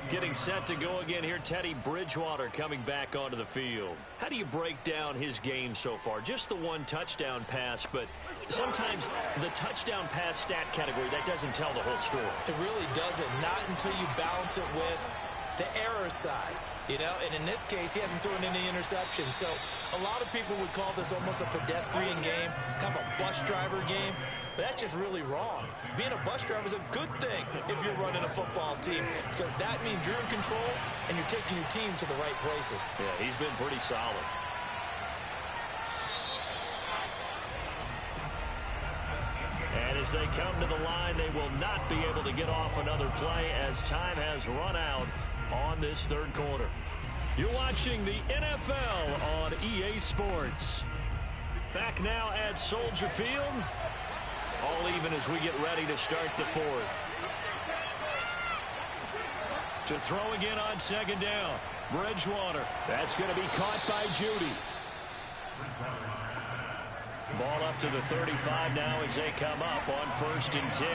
Getting set to go again here, Teddy Bridgewater coming back onto the field. How do you break down his game so far? Just the 1 touchdown pass, but sometimes the touchdown pass stat category, that doesn't tell the whole story. It really doesn't, not until you balance it with the error side. You know, and in this case, he hasn't thrown any interceptions. So a lot of people would call this almost a pedestrian game, kind of a bus driver game. But that's just really wrong. Being a bus driver is a good thing if you're running a football team, because that means you're in control and you're taking your team to the right places. Yeah, he's been pretty solid. And as they come to the line, they will not be able to get off another play as time has run out on this 3rd quarter. You're watching the NFL on EA Sports. Back now at Soldier Field. All even as we get ready to start the 4th. To throw again on 2nd down. Bridgewater. That's going to be caught by Judy. Ball up to the 35 now as they come up on 1st and 10.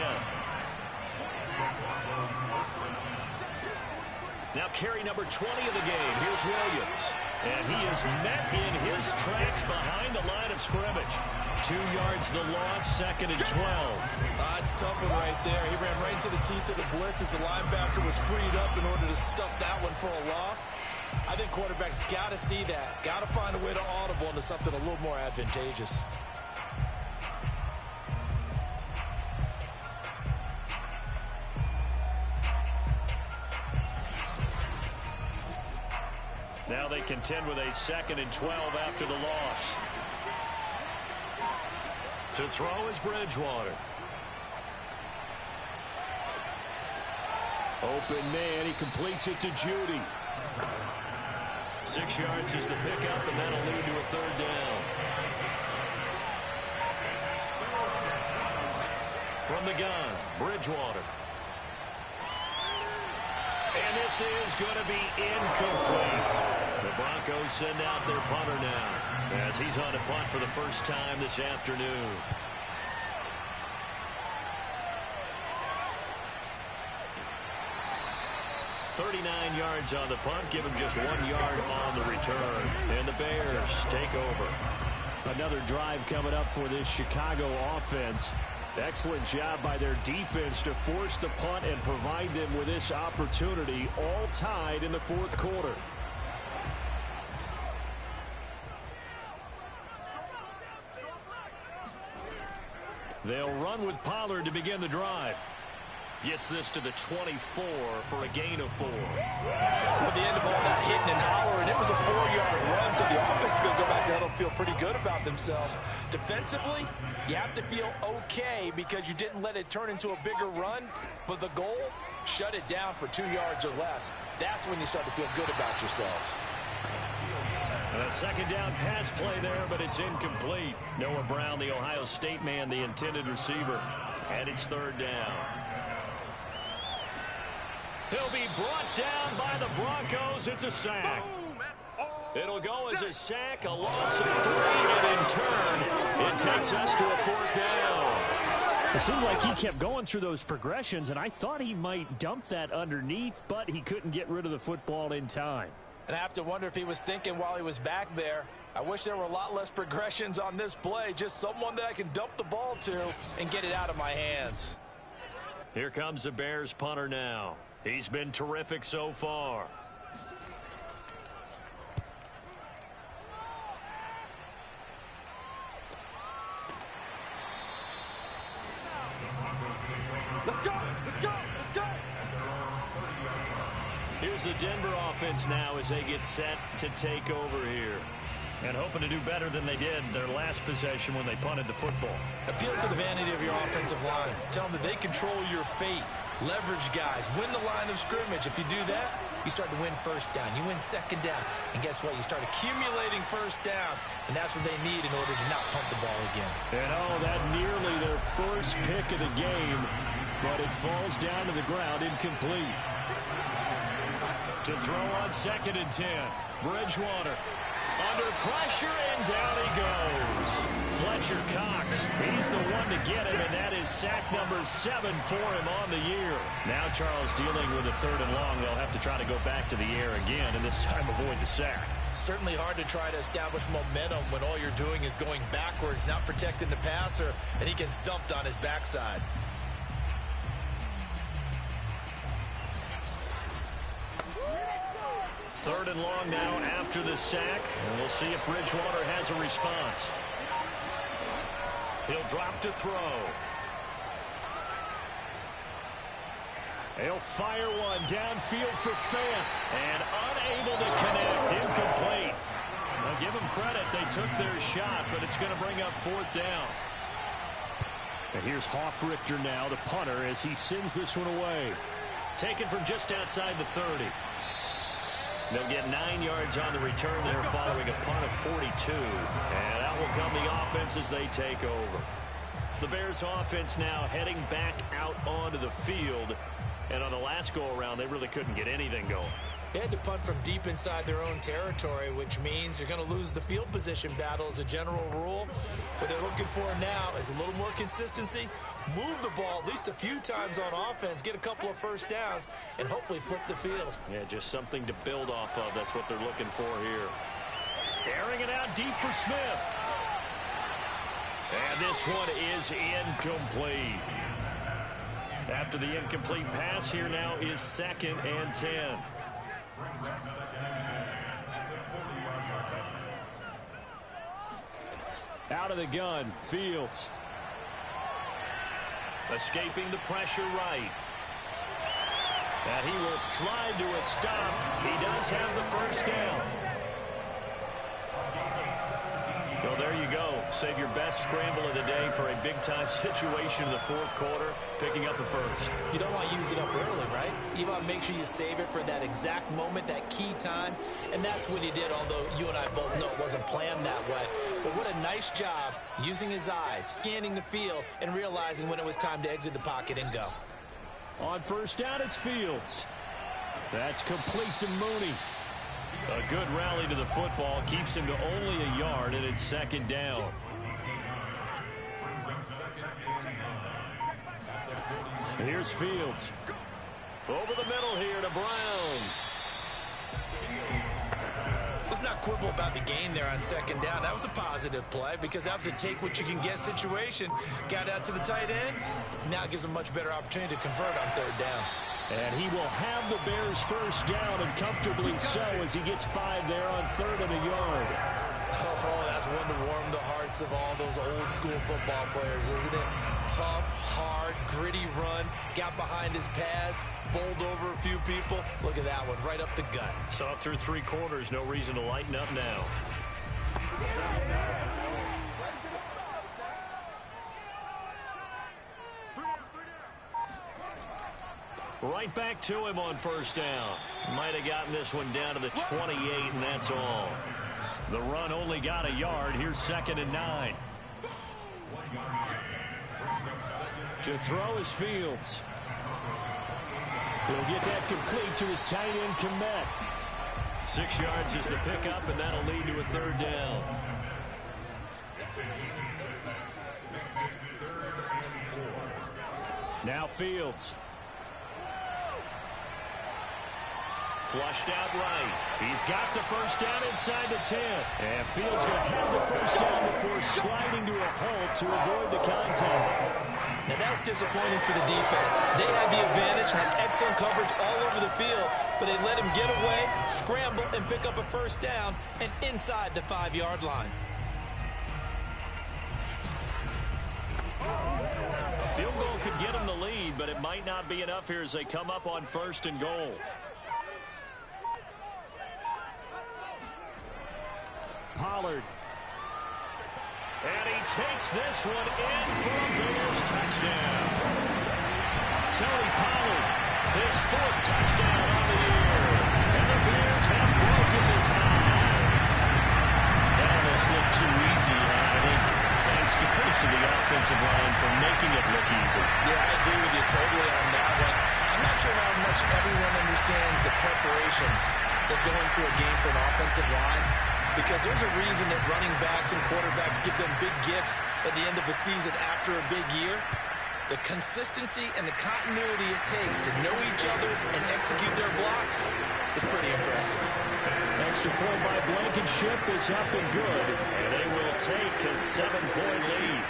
Now carry number 20 of the game. Here's Williams. And he is met in his tracks behind the line of scrimmage. 2 yards the loss, 2nd and 12. It's a tough one right there. He ran right into the teeth of the blitz as the linebacker was freed up in order to stuff that one for a loss. I think quarterbacks got to see that. Got to find a way to audible into something a little more advantageous. Now they contend with a 2nd and 12 after the loss. To throw is Bridgewater. Open man, he completes it to Judy. 6 yards is the pickup, and that'll lead to a 3rd down. From the gun, Bridgewater. And this is going to be incomplete. The Broncos send out their punter now, as he's on a punt for the first time this afternoon. .39 yards on the punt, give him just 1 yard on the return. And the Bears take over. Another drive coming up for this Chicago offense. Excellent job by their defense to force the punt and provide them with this opportunity, all tied in the fourth quarter. They'll run with Pollard to begin the drive. Gets this to the 24 for a gain of 4. At the end of all that hitting and hollering, it was a 4-yard run, so the offense is going to go back there and feel pretty good about themselves. Defensively, you have to feel okay because you didn't let it turn into a bigger run, but the goal, shut it down for 2 yards or less. That's when you start to feel good about yourselves. A second down pass play there, but it's incomplete. Noah Brown, the Ohio State man, the intended receiver. And it's third down. He'll be brought down by the Broncos. It's a sack. It'll go as a sack, a loss of 3, and in turn, it takes us to a fourth down. It seemed like he kept going through those progressions, and I thought he might dump that underneath, but he couldn't get rid of the football in time. And I have to wonder if he was thinking while he was back there, I wish there were a lot less progressions on this play, just someone that I can dump the ball to and get it out of my hands. Here comes the Bears punter now. He's been terrific so far. Let's go! Let's go! Let's go! Here's the Denver offense now as they get set to take over here. And hoping to do better than they did their last possession when they punted the football. Appeal to the vanity of your offensive line. Tell them that they control your fate. Leverage guys. Win the line of scrimmage. If you do that, you start to win first down. You win second down. And guess what? You start accumulating first downs. And that's what they need in order to not punt the ball again. And that nearly their first pick of the game. But it falls down to the ground incomplete. To throw on 2nd and 10. Bridgewater. Under pressure, and down he goes. Fletcher Cox, he's the one to get him, and that is sack number 7 for him on the year. Now Charles dealing with a 3rd and long. They'll have to try to go back to the air again, and this time avoid the sack. Certainly hard to try to establish momentum when all you're doing is going backwards, not protecting the passer, and he gets dumped on his backside. Third and long now after the sack, and we'll see if Bridgewater has a response. He'll drop to throw. He'll fire one downfield for Fant, and unable to connect, incomplete. I'll give them credit, they took their shot, but it's going to bring up 4th down. And here's Hofrichter now, the punter, as he sends this one away. Taken from just outside the 30. They'll get 9 yards on the return there following a punt of 42. And out will come the offense as they take over. The Bears offense now heading back out onto the field. And on the last go-around, they really couldn't get anything going. They had to punt from deep inside their own territory, which means you're going to lose the field position battle as a general rule. What they're looking for now is a little more consistency, move the ball at least a few times on offense, get a couple of first downs, and hopefully flip the field. Yeah, just something to build off of. That's what they're looking for here. Airing it out deep for Smith. And this one is incomplete. After the incomplete pass, here now is 2nd and 10. Out of the gun, Fields. Escaping the pressure right. And he will slide to a stop. He does have the first down. So there you go. Save your best scramble of the day for a big-time situation in the 4th quarter, picking up the first. You don't want to use it up early, right? You want to make sure you save it for that exact moment, that key time. And that's what he did, although you and I both know it wasn't planned that way. But what a nice job using his eyes, scanning the field, and realizing when it was time to exit the pocket and go. On first down, it's Fields. That's complete to Mooney. A good rally to the football keeps him to only a yard, and it's 2nd down. Here's Fields. Over the middle here to Brown. It's not quibble about the gain there on second down. That was a positive play because that was a take-what-you-can-get situation. Got out to the tight end. Now it gives him a much better opportunity to convert on third down. And he will have the Bears first down, and comfortably so, as he gets 5 there on 3rd and a yard. Oh, that's one to warm the hearts of all those old-school football players, isn't it? Tough, hard, gritty run, got behind his pads, bowled over a few people. Look at that one, right up the gut. So through 3 quarters, no reason to lighten up now. Right back to him on first down. Might have gotten this one down to the 28, and that's all. The run only got a yard. Here's 2nd and 9. To throw is Fields. He'll get that complete to his tight end, Kmet. 6 yards is the pickup, and that'll lead to a 3rd down. Now Fields. Flushed out right. He's got the first down inside the 10. And Fields going to have the first down before sliding to a halt to avoid the contact. Now that's disappointing for the defense. They had the advantage, had excellent coverage all over the field, but they let him get away, scramble, and pick up a first down and inside the 5-yard line. A field goal could get him the lead, but it might not be enough here as they come up on 1st and goal. Pollard. And he takes this one in for a Bears touchdown. Tony Pollard, his 4th touchdown on the year. And the Bears have broken the tie. That almost looked too easy, I think. Thanks goes to the offensive line for making it look easy. Yeah, I agree with you totally on that one. I'm not sure how much everyone understands the preparations that go into a game for an offensive line, because there's a reason that running backs and quarterbacks give them big gifts at the end of the season after a big year. The consistency and the continuity it takes to know each other and execute their blocks is pretty impressive. Extra point by Blankenship is up and good, and they will take a 7-point lead.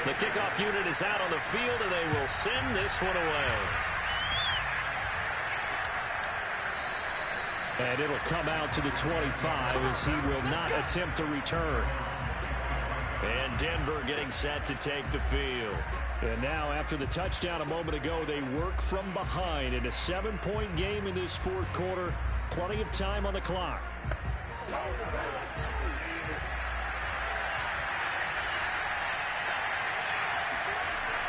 The kickoff unit is out on the field, and they will send this one away. And it'll come out to the 25 as he will not attempt a return. And Denver getting set to take the field. And now after the touchdown a moment ago, they work from behind in a 7-point game in this 4th quarter. Plenty of time on the clock.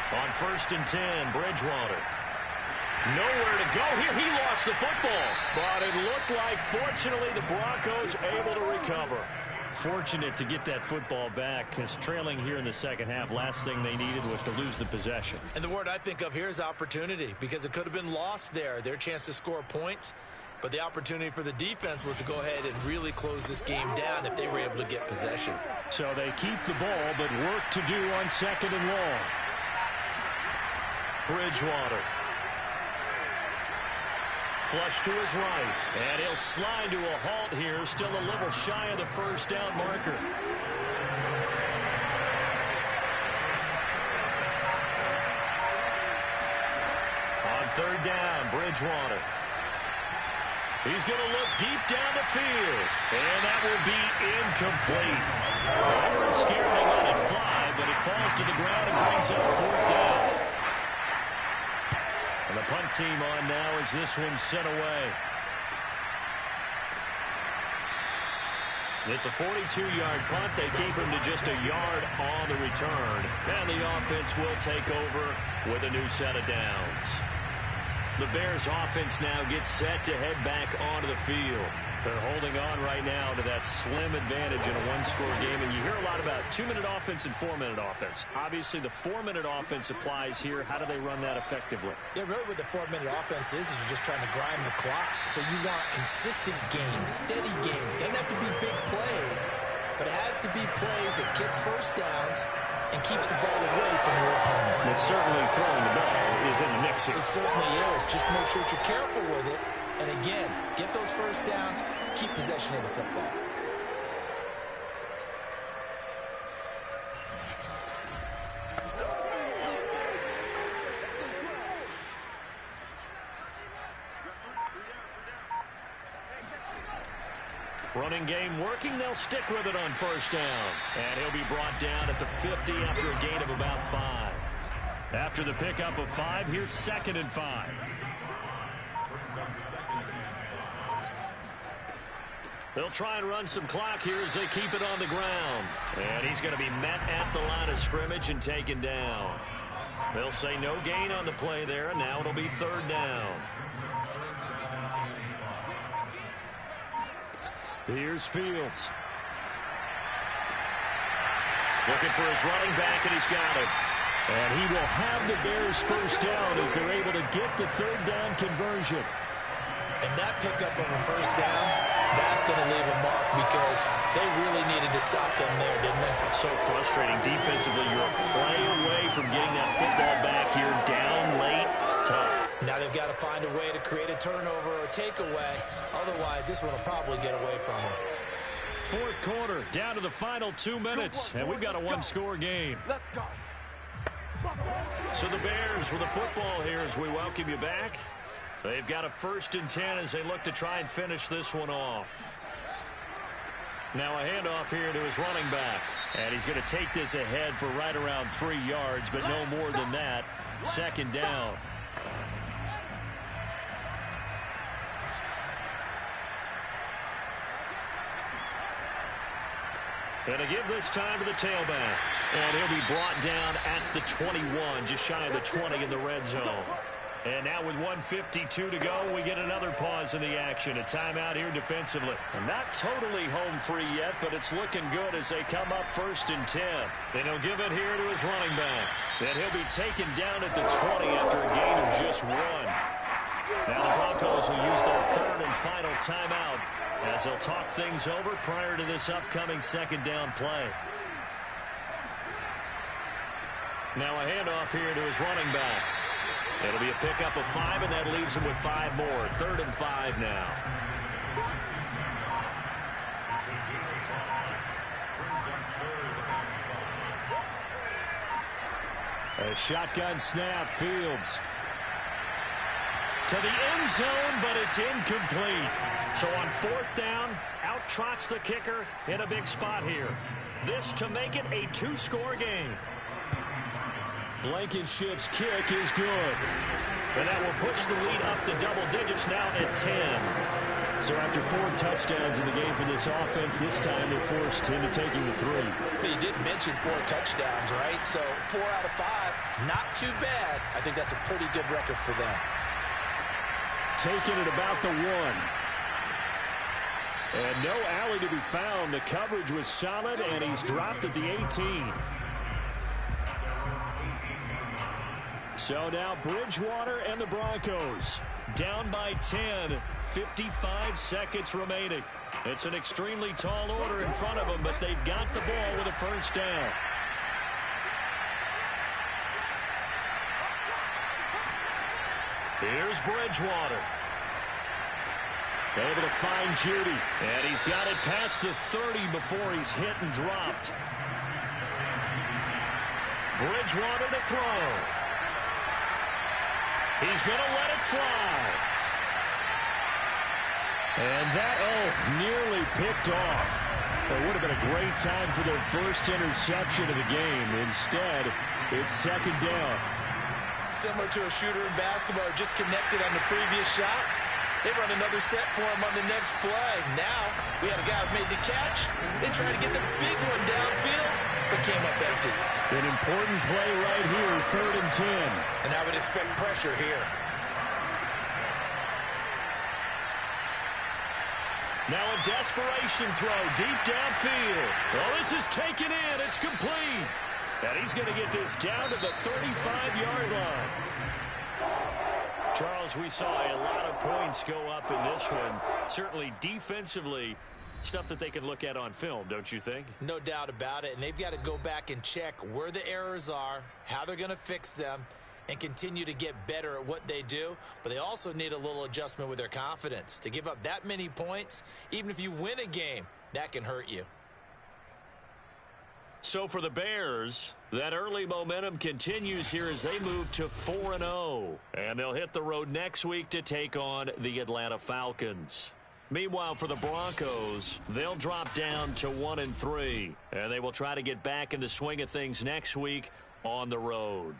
On 1st and 10, Bridgewater. Nowhere to go here. He lost the football. But it looked like, fortunately, the Broncos able to recover. Fortunate to get that football back, because trailing here in the second half, last thing they needed was to lose the possession. And the word I think of here is opportunity, because it could have been lost there. Their chance to score points. But the opportunity for the defense was to go ahead and really close this game down if they were able to get possession. So they keep the ball, but work to do on 2nd and long. Bridgewater. Flush to his right. And he'll slide to a halt here. Still a little shy of the first down marker. On 3rd down, Bridgewater. He's going to look deep down the field. And that will be incomplete. Howard scared to let it fly, but it falls to the ground and brings up 4th down. And the punt team on now as this one's sent away. It's a 42-yard punt. They keep him to just a yard on the return. And the offense will take over with a new set of downs. The Bears offense now gets set to head back onto the field. They're holding on right now to that slim advantage in a 1-score game. And you hear a lot about 2-minute offense and 4-minute offense. Obviously, the 4-minute offense applies here. How do they run that effectively? Yeah, really what the 4-minute offense is you're just trying to grind the clock. So you want consistent gains, steady gains. Doesn't have to be big plays, but it has to be plays that gets first downs and keeps the ball away from your opponent. But certainly throwing the ball is in the mix here. It certainly is. Just make sure that you're careful with it. And again, get those first downs, keep possession of the football. Running game working. They'll stick with it on first down. And he'll be brought down at the 50 after a gain of about 5. After the pickup of 5, here's 2nd and 5. They'll try and run some clock here as they keep it on the ground. And he's going to be met at the line of scrimmage and taken down. They'll say no gain on the play there, and now it'll be 3rd down. Here's Fields. Looking for his running back, and he's got it. And he will have the Bears first down as they're able to get the 3rd down conversion. And that pickup of a first down, that's going to leave a mark because they really needed to stop them there, didn't they? So frustrating defensively. You're a play away from getting that football back here, down late, tough. Now they've got to find a way to create a turnover or a takeaway. Otherwise, this one will probably get away from them. 4th quarter, down to the final 2 minutes, and we've got a 1-score game. Let's go. So the Bears with the football here as we welcome you back. They've got a 1st and 10 as they look to try and finish this one off. Now a handoff here to his running back. And he's going to take this ahead for right around 3 yards, but no more than that. 2nd down. And to give this time to the tailback. And he'll be brought down at the 21, just shy of the 20 in the red zone. And now with 1:52 to go, we get another pause in the action. A timeout here defensively. And not totally home free yet, but it's looking good as they come up 1st and 10. Then he'll give it here to his running back. And he'll be taken down at the 20 after a gain of just 1. Now the Broncos will use their 3rd and final timeout as they'll talk things over prior to this upcoming 2nd down play. Now a handoff here to his running back. It'll be a pickup of 5, and that leaves him with 5 more. 3rd and 5 now. A shotgun snap, Fields. To the end zone, but it's incomplete. So on 4th down, out trots the kicker in a big spot here. This to make it a 2-score game. Blankenship's kick is good. And that will push the lead up to double digits now at 10. So after 4 touchdowns in the game for this offense, this time they're forced into taking the 3. But you did mention 4 touchdowns, right? So 4 out of 5, not too bad. I think that's a pretty good record for them. Taking it about the 1. And no alley to be found. The coverage was solid, and he's dropped at the 18. So now Bridgewater and the Broncos down by 10, 55 seconds remaining. It's an extremely tall order in front of them, but they've got the ball with a 1st down. Here's Bridgewater. Able to find Judy, and he's got it past the 30 before he's hit and dropped. Bridgewater to throw. He's going to let it fly. And that, nearly picked off. It would have been a great time for their first interception of the game. Instead, it's 2nd down. Similar to a shooter in basketball, just connected on the previous shot. They run another set for him on the next play. Now, we have a guy who made the catch. They tried to get the big one downfield, but came up empty. An important play right here, 3rd and 10. And I would expect pressure here. Now a desperation throw deep downfield. Well, this is taken in. It's complete. And he's going to get this down to the 35-yard line. Charles, we saw a lot of points go up in this one. Certainly defensively, Stuff that they can look at on film, don't you think? No doubt about it. And they've got to go back and check where the errors are, how they're going to fix them, and continue to get better at what they do. But they also need a little adjustment with their confidence. To give up that many points, even if you win a game, that can hurt you. So for the Bears, that early momentum continues here as they move to 4-0. And they'll hit the road next week to take on the Atlanta Falcons. Meanwhile, for the Broncos, they'll drop down to 1-3. And they will try to get back in the swing of things next week on the road.